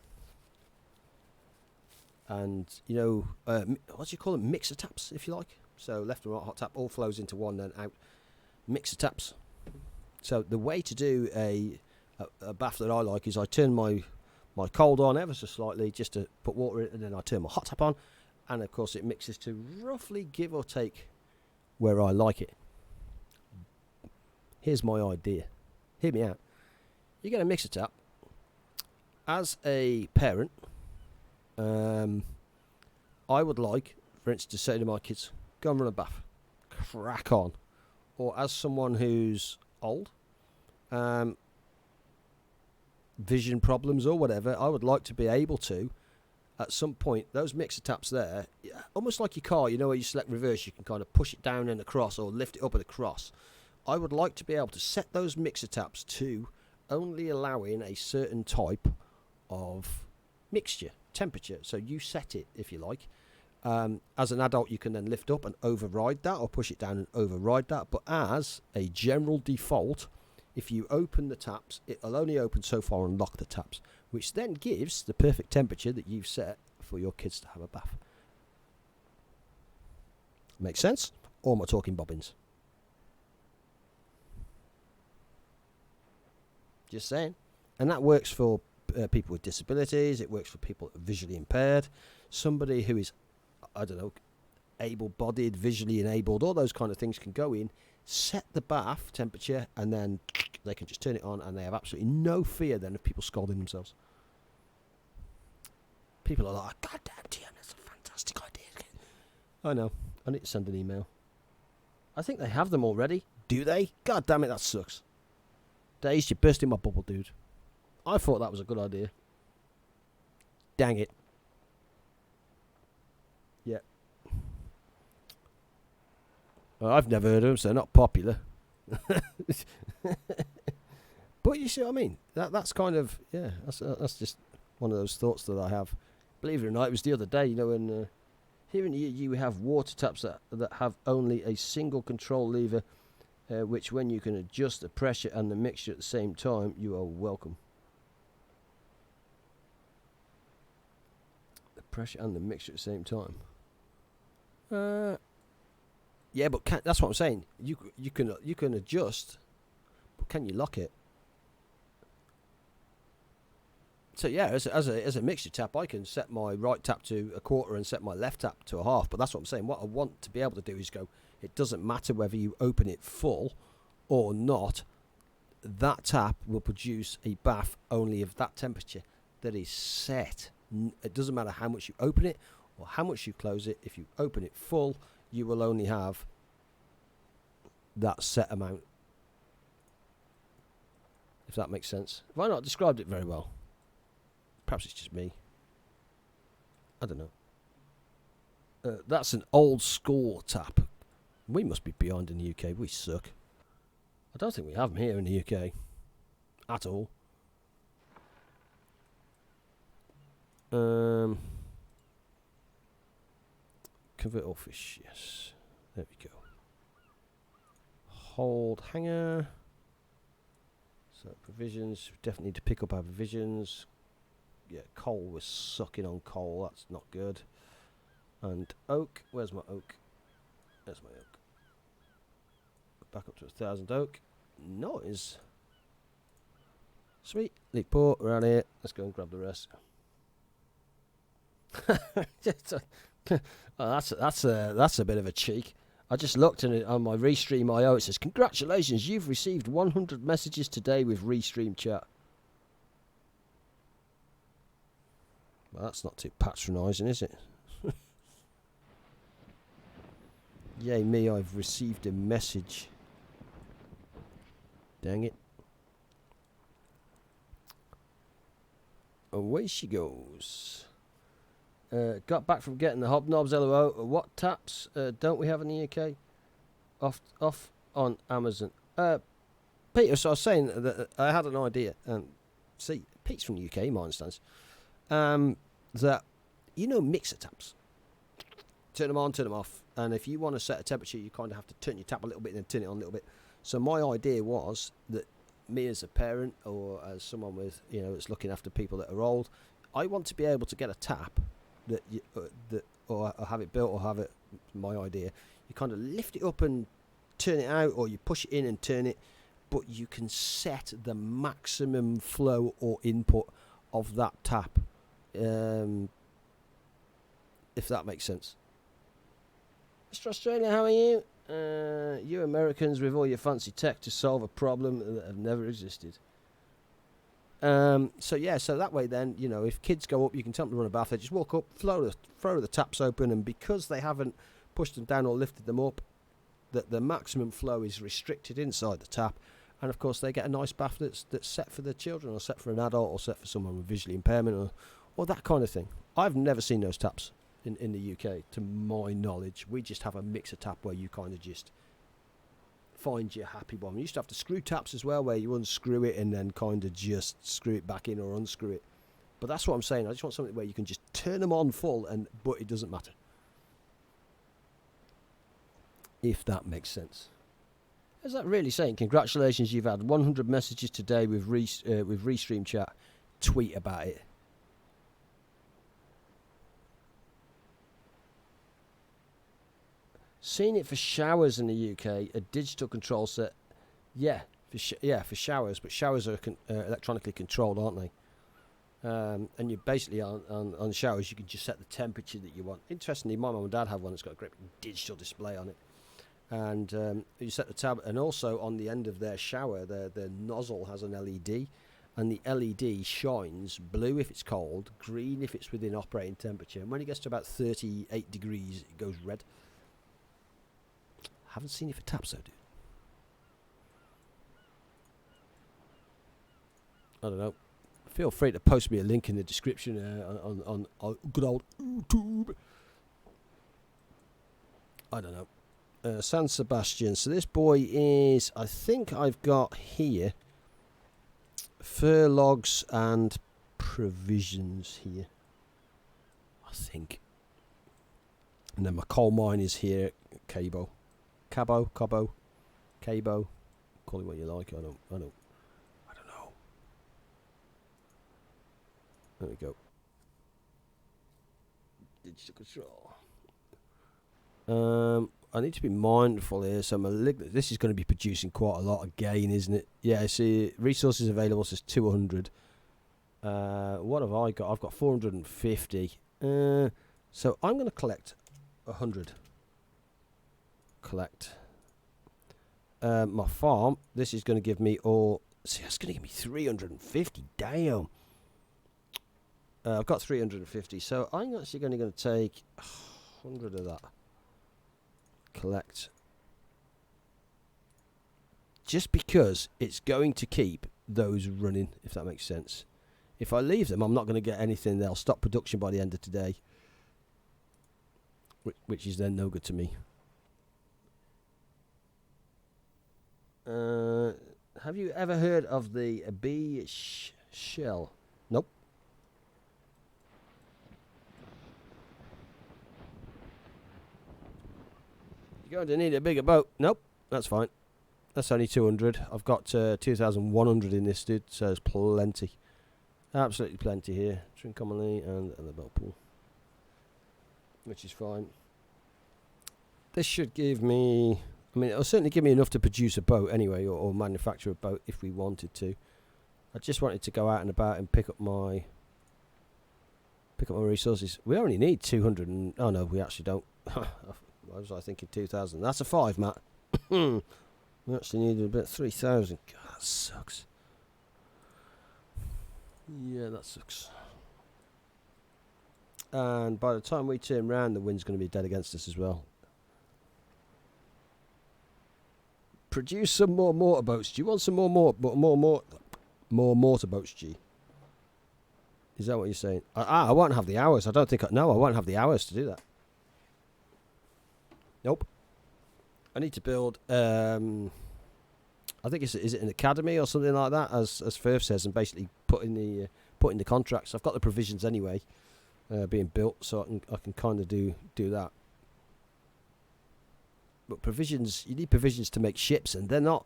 and what do you call them? Mixer taps, if you like. So left and right hot tap all flows into one, then out. Mixer taps. So the way to do a bath that I like is I turn my cold on ever so slightly just to put water in, and then I turn my hot tap on, and of course it mixes to roughly give or take where I like it. Here's my idea. Hear me out. You get a mixer tap. As a parent, I would like, for instance, to say to my kids, go and run a bath. Crack on. Or as someone who's old, vision problems or whatever, I would like to be able to, at some point, those mixer taps there, almost like your car, where you select reverse, you can kind of push it down and across or lift it up and across. I would like to be able to set those mixer taps to only allowing a certain type of mixture, temperature. So you set it, if you like. As an adult, you can then lift up and override that, or push it down and override that. But as a general default, if you open the taps, it'll only open so far and lock the taps, which then gives the perfect temperature that you've set for your kids to have a bath. Make sense? Or am I talking bobbins? Just saying. And that works for people with disabilities. It works for people visually impaired. Somebody who is, I don't know, able-bodied, visually enabled, all those kind of things can go in, set the bath temperature, and then they can just turn it on, and they have absolutely no fear then of people scalding themselves. People are like, God damn, TM, that's a fantastic idea. I know. I need to send an email. I think they have them already. Do they? God damn it, that sucks. Days, you're bursting my bubble, dude. I thought that was a good idea. Dang it. Yeah. Well, I've never heard of them, so they're not popular. But you see what I mean? That's kind of, yeah, that's just one of those thoughts that I have. Believe it or not, it was the other day, when here in the EU we have water taps that have only a single control lever, which when you can adjust the pressure and the mixture at the same time, you are welcome. The pressure and the mixture at the same time. Yeah, but that's what I'm saying. You can adjust, but can you lock it? So yeah, as a mixture tap, I can set my right tap to a quarter and set my left tap to a half. But that's what I'm saying. What I want to be able to do is go. It doesn't matter whether you open it full or not. That tap will produce a bath only of that temperature that is set. It doesn't matter how much you open it or how much you close it. If you open it full, you will only have that set amount. If that makes sense. Have I not described it very well? Perhaps it's just me. I don't know. That's an old school tap. We must be behind in the UK. We suck. I don't think we have them here in the UK. At all. Convert all fish, yes. There we go. Hold hanger. So provisions, definitely need to pick up our provisions. Yeah, coal, we're sucking on coal, that's not good. And oak, where's my oak? There's my oak. Back up to 1,000 oak. Nice. Sweet, leave port, we're out here. Let's go and grab the rest. Oh, that's a bit of a cheek. I just looked and on my Restream IO it says, congratulations, you've received 100 messages today with Restream chat. Well, that's not too patronising, is it? Yay me, I've received a message. Dang it. Away she goes. Got back from getting the hobnobs, LOO. What taps don't we have in the UK? Off on Amazon. Peter, so I was saying that I had an idea. See, Pete's from the UK, my understanding. That, mixer taps. Turn them on, turn them off. And if you want to set a temperature, you kind of have to turn your tap a little bit and then turn it on a little bit. So my idea was that me as a parent or as someone with, that's looking after people that are old, I want to be able to get a tap or have it built or have it, my idea. You kind of lift it up and turn it out, or you push it in and turn it, but you can set the maximum flow or input of that tap, if that makes sense. Mr. Australia, how are you? You Americans with all your fancy tech to solve a problem that have never existed. So that way then, if kids go up, you can tell them to run a bath. They just walk up, throw the taps open, and because they haven't pushed them down or lifted them up, that the maximum flow is restricted inside the tap, and of course they get a nice bath that's set for the children, or set for an adult, or set for someone with visual impairment, or that kind of thing. I've never seen those taps in the UK, to my knowledge. We just have a mixer tap where you kind of just find your happy one. We used to have the screw taps as well, where you unscrew it and then kind of just screw it back in or unscrew it. But that's what I'm saying. I just want something where you can just turn them on full, but it doesn't matter. If that makes sense. Is that really saying, congratulations, you've had 100 messages today with Restream chat. Tweet about it. Seen it for showers in the UK, a digital control set. Yeah, for showers, but showers are electronically controlled, aren't they? And you basically on showers, you can just set the temperature that you want. Interestingly, my mum and dad have one that's got a great digital display on it, and you set the tab, and also on the end of their shower, their nozzle has an LED, and the LED shines blue if it's cold, green if it's within operating temperature, and when it gets to about 38 degrees, it goes red. Haven't seen it for taps though, dude. I don't know. Feel free to post me a link in the description on good old YouTube. I don't know. San Sebastian. So this boy is, I think I've got here, fur logs and provisions here. I think. And then my coal mine is here, Cabo, call it what you like. I don't know. There we go. Digital control. I need to be mindful here. So this is going to be producing quite a lot again, isn't it? Yeah. See, resources available says 200. What have I got? I've got 450. So I'm going to collect 100. Collect. My farm. This is going to give me all. See, that's going to give me 350. Damn. I've got 350, so I'm actually going to take 100 of that. Collect. Just because it's going to keep those running, if that makes sense. If I leave them, I'm not going to get anything. They'll stop production by the end of today, which is then no good to me. Have you ever heard of the bee shell? Nope. going to need a bigger boat. Nope, that's fine. That's only 200. I've got 2,100 in this, dude, so there's plenty. Absolutely plenty here. Trincomalee and the boat pool, which is fine. This should give me... I mean, it'll certainly give me enough to produce a boat anyway, or manufacture a boat if we wanted to. I just wanted to go out and about and pick up my resources. We only need 200 and... Oh, no, we actually don't. Why was I thinking 2,000? That's a 5, Matt. We actually needed about 3,000. God, that sucks. Yeah, that sucks. And by the time we turn round, the wind's going to be dead against us as well. Produce some more motorboats. Do you want some more motorboats, G? Is that what you're saying? I won't have the hours. I don't think... No, I won't have the hours to do that. Nope. I need to build... I think is it an academy or something like that, as Firth says, and basically put in the contracts. I've got the provisions anyway, being built, so I can kind of do that. But provisions, you need provisions to make ships, and they're not.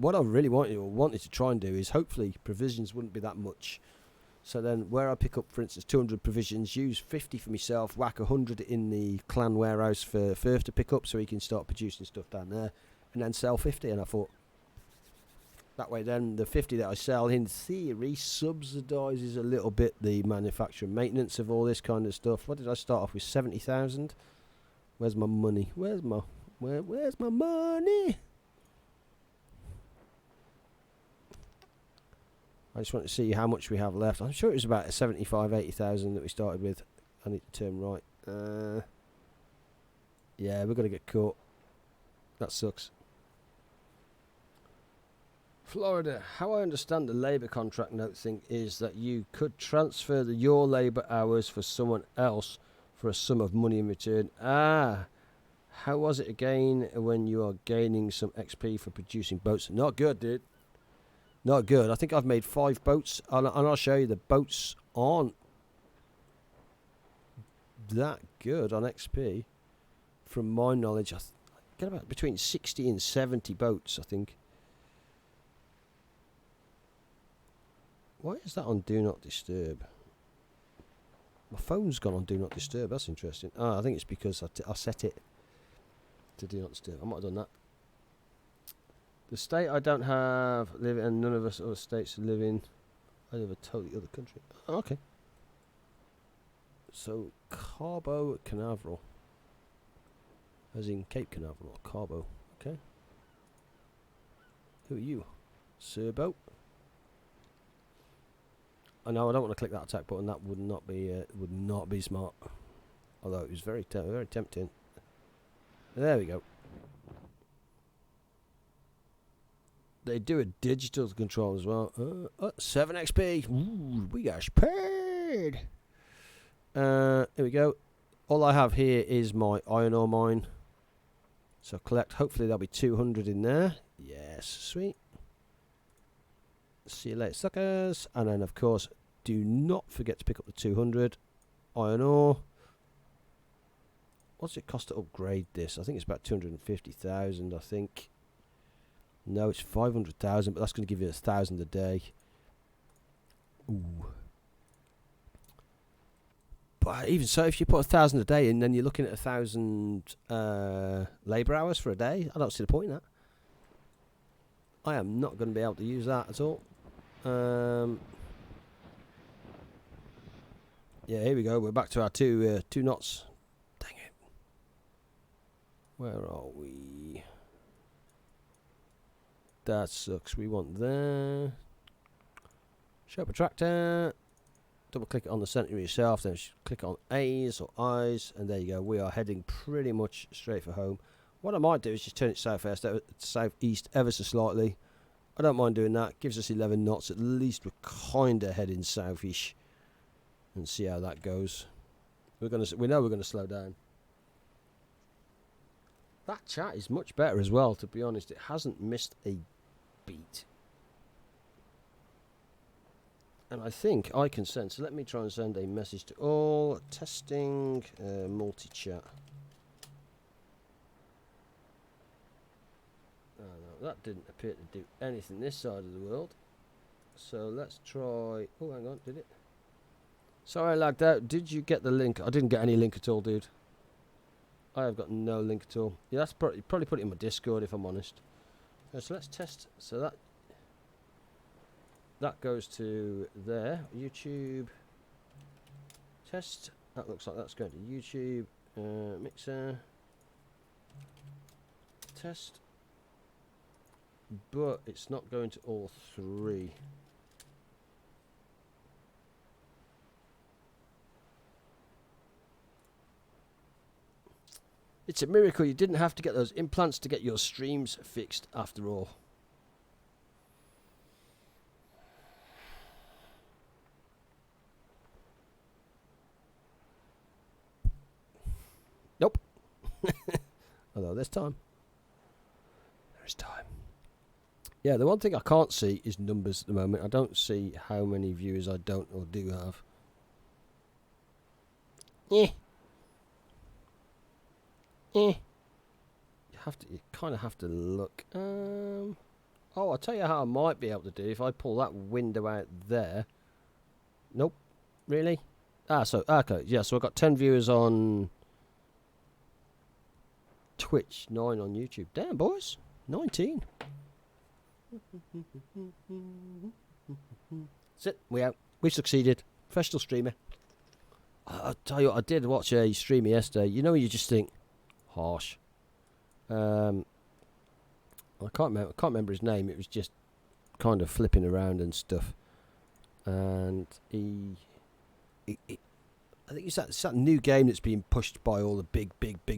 What I really wanted to try and do is hopefully provisions wouldn't be that much. So then, where I pick up, for instance, 200 provisions, use 50 for myself, whack 100 in the clan warehouse for Firth to pick up, so he can start producing stuff down there, and then sell 50. And I thought that way, then the 50 that I sell, in theory, subsidises a little bit the manufacture and maintenance of all this kind of stuff. What did I start off with? 70,000. Where's my money? Where's my money? I just want to see how much we have left. I'm sure it was about 75, 80,000 that we started with. I need to turn right. Yeah, we're going to get caught. That sucks. Florida, how I understand the labour contract note thing is that you could transfer your labour hours for someone else for a sum of money in return. How was it again when you are gaining some XP for producing boats? Not good, dude. Not good. I think I've made 5 boats, and I'll show you the boats aren't that good on XP. From my knowledge, I get about between 60 and 70 boats, I think. Why is that on Do Not Disturb? My phone's gone on Do Not Disturb. That's interesting. I think it's because I set it to Do Not Disturb. I might have done that. The state I don't live in, and none of us other states live in. I live in a totally other country. Oh, okay. So, Cabo Canaveral. As in Cape Canaveral, Cabo. Okay. Who are you? Serbo? I know I don't want to click that attack button. That would not be smart. Although it was very tempting. There we go. They do a digital control as well. 7 XP. Ooh, we got paid. Here we go. All I have here is my iron ore mine. So collect. Hopefully there'll be 200 in there. Yes, sweet. See you later, suckers. And then, of course, do not forget to pick up the 200 iron ore. What's it cost to upgrade this? I think it's about 250,000, I think. No, it's 500,000, but that's going to give you 1,000 a day. Ooh. But even so, if you put 1,000 a day in, then you're looking at 1,000 labour hours for a day. I don't see the point in that. I am not going to be able to use that at all. Yeah, here we go. We're back to our two knots. Dang it. Where are we? That sucks. We want there. Show protractor. Double click it on the centre yourself. Then click on A's or I's. And there you go. We are heading pretty much straight for home. What I might do is just turn it southeast ever so slightly. I don't mind doing that. Gives us 11 knots. At least we're kind of heading southish. And see how that goes. We know we're gonna slow down. That chat is much better as well, to be honest. It hasn't missed a beat. And I think I can send. So let me try and send a message to all. Testing multi-chat. Oh, no, that didn't appear to do anything this side of the world. So let's try. Oh, hang on, did it? Sorry, I lagged out. Did you get the link? I didn't get any link at all, dude. I have got no link at all. Yeah, that's probably put it in my Discord if I'm honest. So let's test. So that goes to there. YouTube test. That looks like that's going to YouTube. Mixer test. But it's not going to all three. It's a miracle you didn't have to get those implants to get your streams fixed after all. Nope. Although there's time. There is time. Yeah, the one thing I can't see is numbers at the moment. I don't see how many viewers I don't or do have. You kind of have to look. Oh, I'll tell you how I might be able to do if I pull that window out there. Nope. Really? So okay, yeah. So I've got 10 viewers on Twitch, 9 on YouTube. Damn, boys, 19. That's it. We out. We succeeded. Professional streamer. I'll tell you what, I did watch a streamer yesterday. You know, you just think, harsh. I can't remember his name. It was just kind of flipping around and stuff. And he I think it's that new game that's being pushed by all the big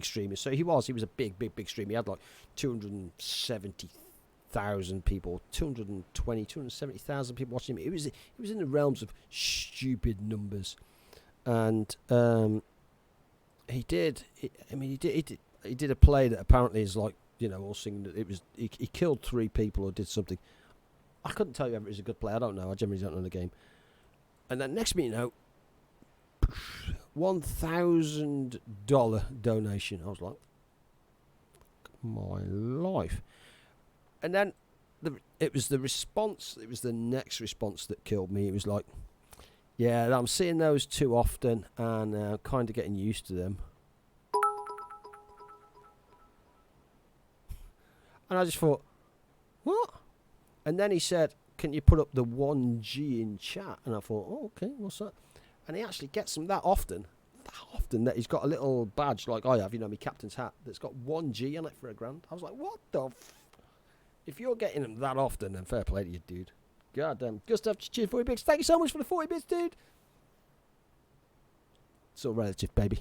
streamers. So he was a big streamer. He had like 270,000 people, 270,000 people watching him. It was in the realms of stupid numbers. And he did a play that apparently is like, you know, all singing that it was he killed 3 people or did something. I couldn't tell you whether it was a good play. I don't know. I generally don't know the game. And then next minute, you know, $1,000 donation. I was like, my life. And then it was the response. It was the next response that killed me. It was like, yeah, I'm seeing those too often, and kind of getting used to them. And I just thought, what? And then he said, can you put up the 1G in chat? And I thought, oh, okay, what's that? And he actually gets them that often that he's got a little badge like I have, you know, my captain's hat, that's got 1G on it for $1,000. I was like, what the if you're getting them that often, then fair play to you, dude. God damn. Gustav, cheers, 40 bits. Thank you so much for the 40 bits, dude. It's all relative, baby.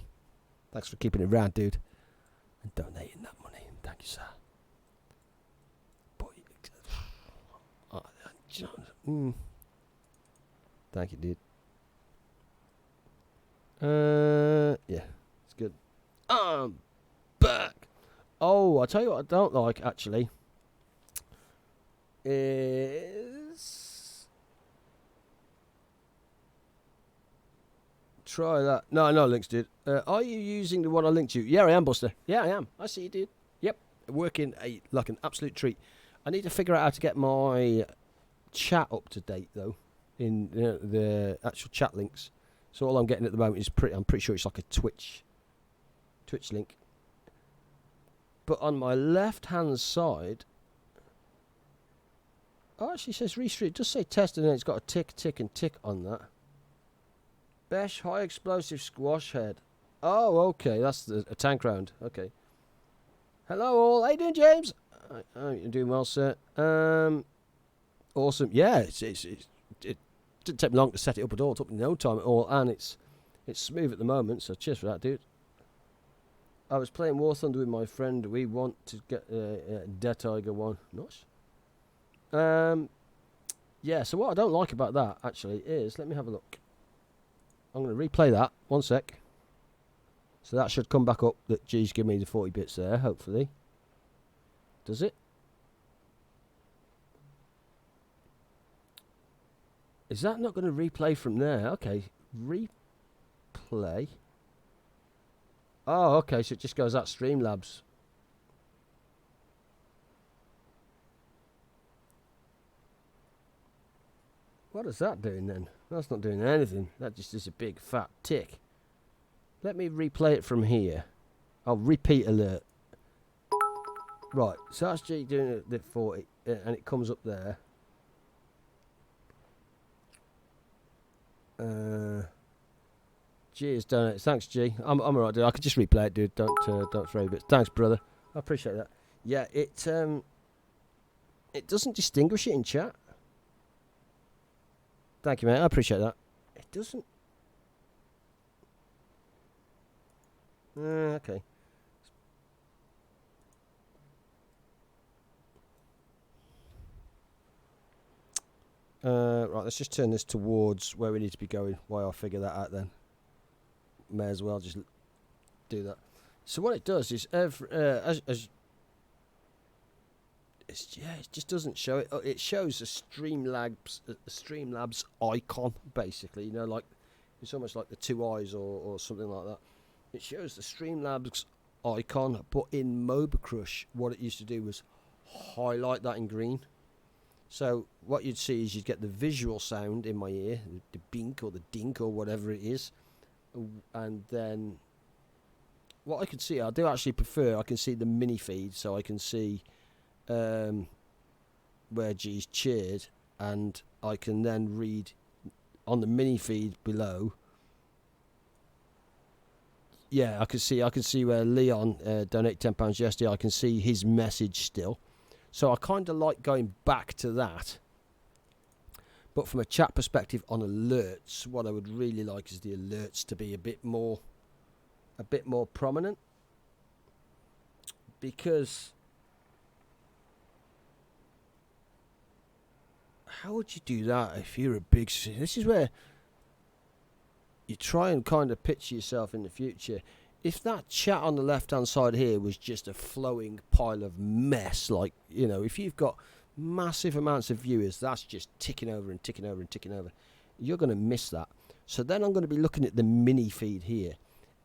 Thanks for keeping it around, dude. And donating that money. Thank you, sir. Boy, thank you, dude. Yeah, it's good. I'm back. Oh, I'll tell you what I don't like, actually. Is try that. No links, dude. Are you using the one I linked you? Yeah, I am, Buster. Yeah, I am. I see you, dude. Yep, working like an absolute treat. I need to figure out how to get my chat up to date though, in the actual chat links. So all I'm getting at the moment is I'm pretty sure it's like a Twitch link. But on my left hand side. Oh, actually says restream. It does say test, and then it's got a tick and tick on that. Besh, high explosive squash head. Oh, okay. That's a tank round. Okay. Hello, all. How you doing, James? You're doing well, sir. Awesome. Yeah, it didn't take me long to set it up at all. It took me no time at all, and it's smooth at the moment. So cheers for that, dude. I was playing War Thunder with my friend. We want to get Dead Tiger 1. Nice. Yeah, so what I don't like about that, actually, is... Let me have a look. I'm going to replay that. 1 sec. So that should come back up. That G's give me the 40 bits there, hopefully. Does it? Is that not going to replay from there? Okay. Replay. Oh, okay, so it just goes out Streamlabs. What is that doing then? That's not doing anything. That just is a big fat tick. Let me replay it from here. I'll repeat alert. Right, so that's G doing the 40, and it comes up there. G is donated. Thanks, G. I'm alright, dude. I could just replay it, dude. Don't throw bits. Thanks, brother. I appreciate that. Yeah, it doesn't distinguish it in chat. Thank you, mate. I appreciate that. It doesn't. Okay. Right, let's just turn this towards where we need to be going. While I figure that out, then may as well just do that. So what it does is, it just doesn't show it. It shows a Streamlabs icon, basically. You know, like it's almost like the two eyes or something like that. It shows the Streamlabs icon, but in Moba Crush, what it used to do was highlight that in green. So what you'd see is you'd get the visual sound in my ear, the bink or the dink or whatever it is, and then what I can see, I do actually prefer, I can see the mini feed, so I can see where G's cheered, and I can then read on the mini feed below. Yeah, I can see where Leon donated £10 yesterday. I can see his message still. So I kind of like going back to that. But from a chat perspective on alerts, what I would really like is the alerts to be a bit more prominent. Because how would you do that if you're a big... This is where you try and kind of picture yourself in the future. If that chat on the left-hand side here was just a flowing pile of mess, like, you know, if you've got massive amounts of viewers, that's just ticking over and ticking over and ticking over. You're going to miss that. So then I'm going to be looking at the mini feed here.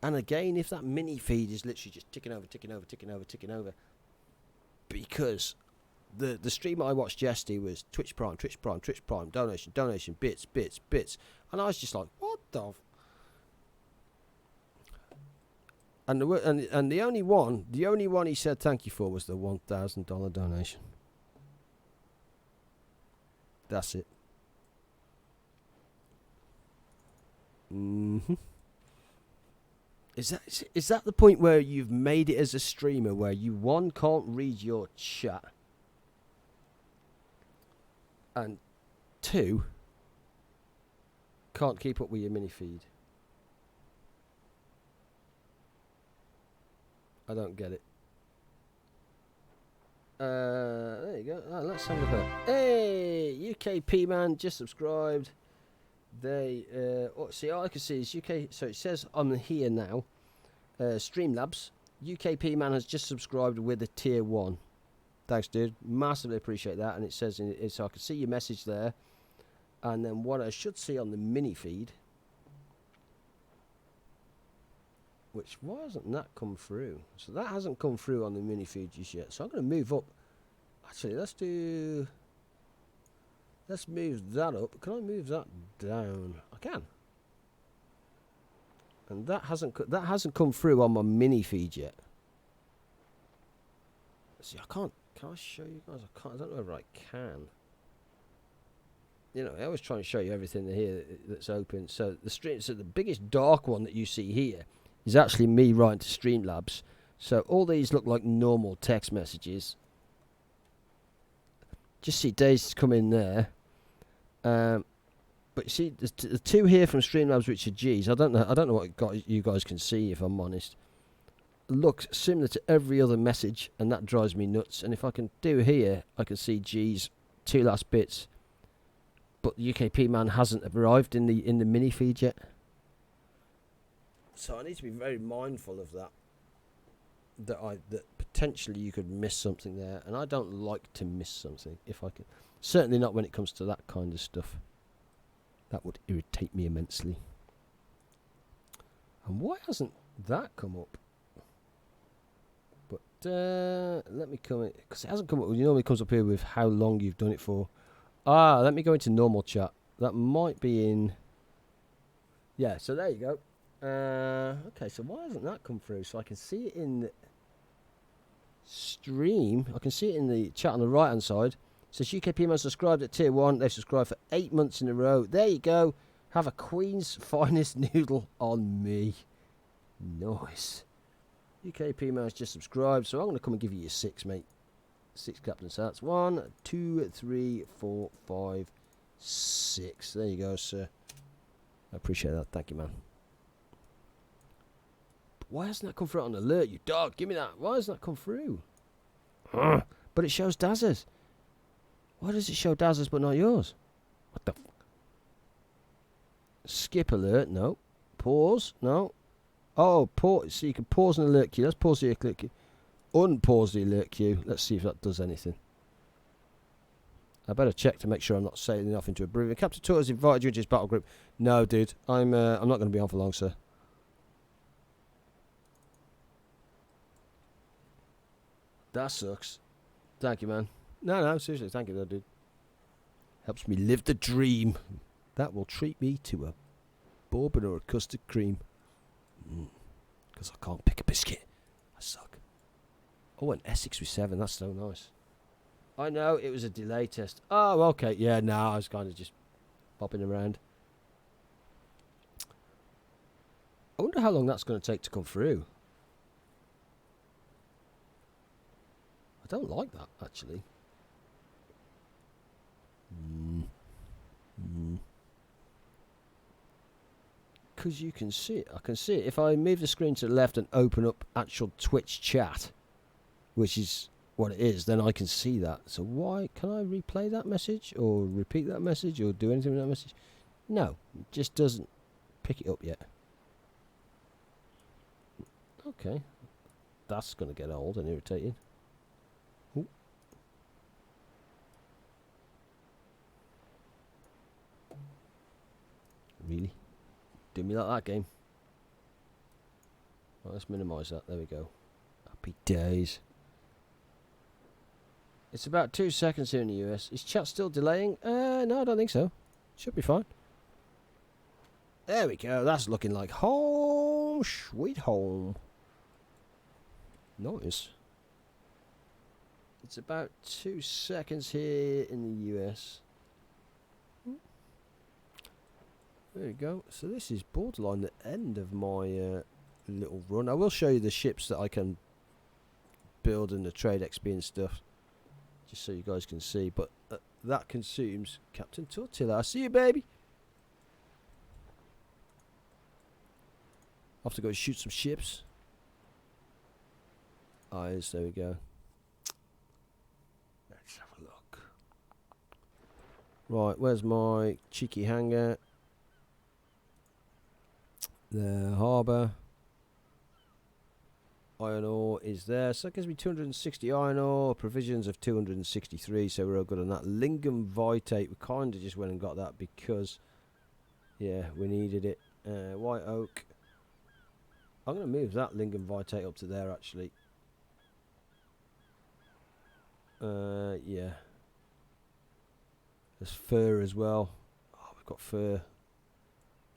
And again, if that mini feed is literally just ticking over, ticking over, ticking over, ticking over, because the stream I watched yesterday was Twitch Prime, donation, bits. And I was just like, what the... And the only one he said thank you for was the $1,000 donation. That's it. Is that the point where you've made it as a streamer where you, one, can't read your chat, and two, can't keep up with your mini feed? I don't get it. There you go. Let's have a look at that. Hey, UKP man just subscribed. They see, all I can see is UK. So it says I'm here now. Streamlabs. UKP man has just subscribed with a tier 1. Thanks, dude. Massively appreciate that. And it says so I can see your message there. And then what I should see on the mini feed. Which, why hasn't that come through? So that hasn't come through on the mini feed just yet. So I'm going to move up. Actually, let's move that up. Can I move that down? I can. And that hasn't come through on my mini feed yet. See, I can't. Can I show you guys? I can't. I don't know whether I can. You know, I always try and show you everything here that's open. So the biggest dark one that you see here is actually me writing to Streamlabs. So all these look like normal text messages. Just see Days come in there. But you see the two here from Streamlabs which are G's. I don't know what you guys can see, if I'm honest. Look similar to every other message, and that drives me nuts. And if I can do here, I can see G's two last bits. But the UKP man hasn't arrived in the mini feed yet. So I need to be very mindful of that. That potentially you could miss something there, and I don't like to miss something if I can. Certainly not when it comes to that kind of stuff. That would irritate me immensely. And why hasn't that come up? But let me come in, because it hasn't come up. It normally comes up here with how long you've done it for. Let me go into normal chat. That might be in... Yeah, so there you go. Okay, so why hasn't that come through? So I can see it in the stream. I can see it in the chat on the right-hand side. So UKPMO subscribed at tier 1. They've subscribed for 8 months in a row. There you go. Have a Queen's finest noodle on me. Nice. UKPMO has just subscribed, so I'm going to come and give you your 6, mate. 6 Captain Sats. 1, 2, 3, 4, 5, 6. There you go, sir. I appreciate that. Thank you, man. Why hasn't that come through on alert, you dog? Give me that. Why hasn't that come through? But it shows Daz's. Why does it show Daz's but not yours? What the... Skip alert, no. Pause, no. Oh, pause. So you can pause an alert queue. Let's pause the alert queue. Unpause the alert queue. Let's see if that does anything. I better check to make sure I'm not sailing off into oblivion. Captain Tour has invited you into his battle group. No, dude. I'm not going to be on for long, sir. That sucks. Thank you, man. No, seriously, thank you, though, dude. Helps me live the dream. That will treat me to a bourbon or a custard cream. Because I can't pick a biscuit. I suck. Oh, an Essex with 7. That's so nice. I know, it was a delay test. Oh, okay. Yeah, no, I was kind of just bopping around. I wonder how long that's going to take to come through. I don't like that, actually. Because you can see it. I can see it. If I move the screen to the left and open up actual Twitch chat, which is what it is, then I can see that. So why can I replay that message or repeat that message or do anything with that message? No, it just doesn't pick it up yet. Okay. That's going to get old and irritating. Ooh. Really? Do me like that, game. Right, let's minimise that. There we go. Happy days. It's about 2 seconds here in the US. Is chat still delaying? No, I don't think so. Should be fine. There we go. That's looking like home. Sweet home. Nice. It's about 2 seconds here in the US. There we go. So this is borderline the end of my little run. I will show you the ships that I can build and the trade XP and stuff, just so you guys can see. But that consumes Captain Tortilla. I see you, baby. I have to go shoot some ships. Eyes, there we go. Let's have a look. Right, where's my cheeky hangar? The harbour. Iron ore is there. So that gives me 260 iron ore. Provisions of 263. So we're all good on that. Lingam Vitate. We kind of just went and got that because, yeah, we needed it. White oak. I'm going to move that Lingam Vitate up to there, actually. Yeah. There's fur as well. Oh, we've got fur.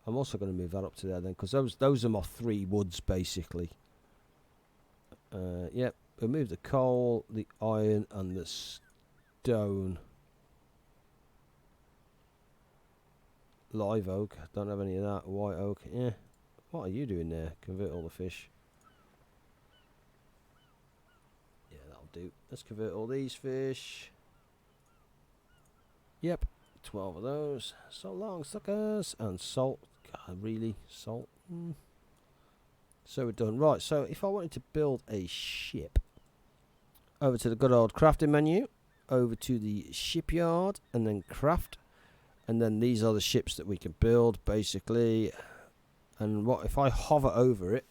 I'm also going to move that up to there then, because those are my 3 woods, basically. Yep, we'll move the coal, the iron, and the stone. Live oak, don't have any of that. White oak, yeah. What are you doing there? Convert all the fish. Yeah, that'll do. Let's convert all these fish. Yep, 12 of those. So long, suckers. And salt. God, really? Salt? So we're done. Right, so if I wanted to build a ship, over to the good old crafting menu, over to the shipyard, and then craft. And then these are the ships that we can build, basically. And what if I hover over it,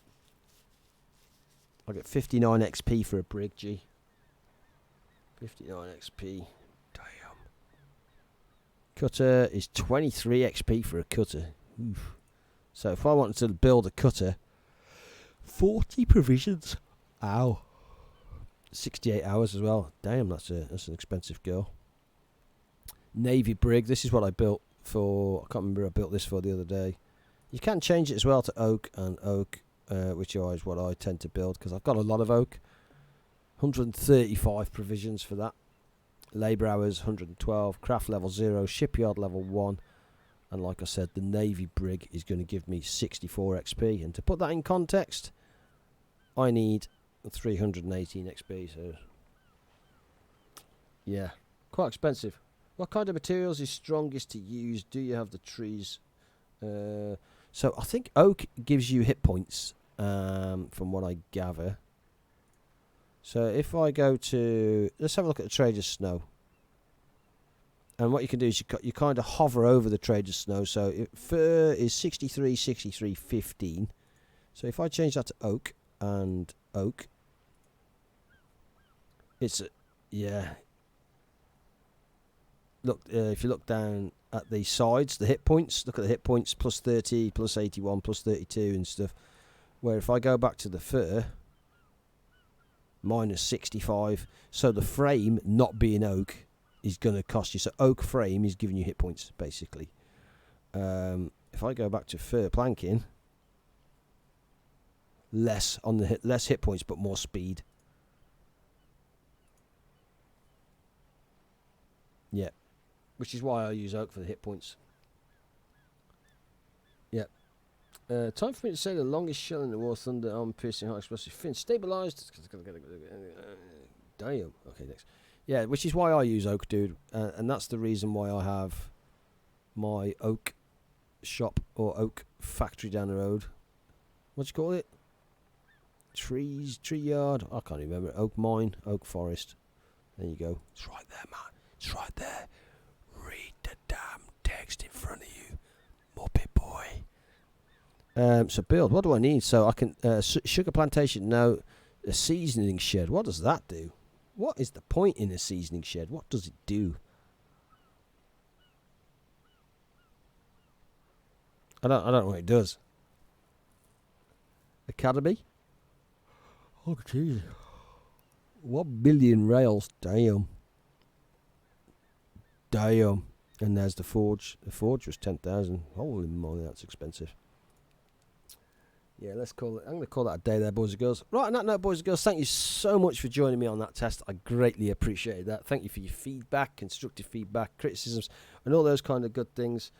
I get 59 XP for a brig, G. 59 XP. Damn. Cutter is 23 XP for a cutter. Oof. So if I wanted to build a cutter, 40 provisions. Ow. 68 hours as well. Damn, that's an expensive girl. Navy brig. This is what I built for, I can't remember I built this for the other day. You can change it as well to oak and oak, which is what I tend to build because I've got a lot of oak. 135 provisions for that. Labour hours 112, craft level 0, shipyard level 1, and like I said, the Navy brig is going to give me 64 XP. And to put that in context, I need 318 XP, so yeah, quite expensive. What kind of materials is strongest to use? Do you have the trees? So I think oak gives you hit points, from what I gather. So if I go to, let's have a look at the Trader's Snow. And what you can do is you kind of hover over the Trader's Snow. So fir is 63, 63, 15. So if I change that to oak and oak, it's, yeah. Look, if you look down at the sides, the hit points, look at the hit points, plus 30, plus 81, plus 32 and stuff. Where if I go back to the fir, minus 65. So the frame not being oak is going to cost you. So oak frame is giving you hit points, basically. If I go back to fir planking, less on the less hit points, but more speed. Yeah. Which is why I use oak for the hit points. Yeah. Time for me to say the longest shell in the war, thunder, arm piercing, high explosive, fin, stabilised. Damn. Okay, next. Yeah, which is why I use oak, dude. And that's the reason why I have my oak shop or oak factory down the road. What do you call it? Tree yard. I can't remember. Oak mine, oak forest. There you go. It's right there, man. It's right there. Read the damn text in front of you, Muppet boy. So build. What do I need? So I can sugar plantation. No, a seasoning shed. What does that do? What is the point in a seasoning shed? What does it do? I don't know what it does. Academy. Oh jeez. 1 billion rails. Damn. Damn. And there's the forge. The forge was 10,000. Holy moly, that's expensive. Yeah, let's call it. I'm going to call that a day there, boys and girls. Right, on that note, boys and girls, thank you so much for joining me on that test. I greatly appreciate that. Thank you for your feedback, constructive feedback, criticisms, and all those kind of good things.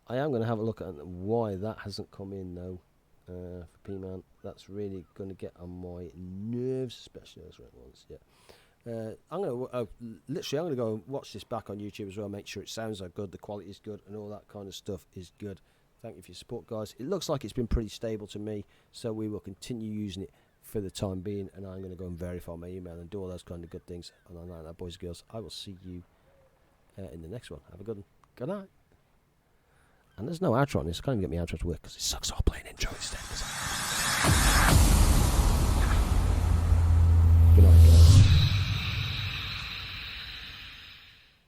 I am going to have a look at why that hasn't come in, though, for P-Man. That's really going to get on my nerves, especially those red ones. Yeah. I'm going to literally, I'm going to go and watch this back on YouTube as well, make sure it sounds good, the quality is good, and all that kind of stuff is good. Thank you for your support, guys. It looks like it's been pretty stable to me, so we will continue using it for the time being, and I'm going to go and verify my email and do all those kind of good things. And on that, boys and girls, I will see you in the next one. Have a good one. Good night. And there's no outro on this. I can't even get my outro to work because it sucks off playing intro instead.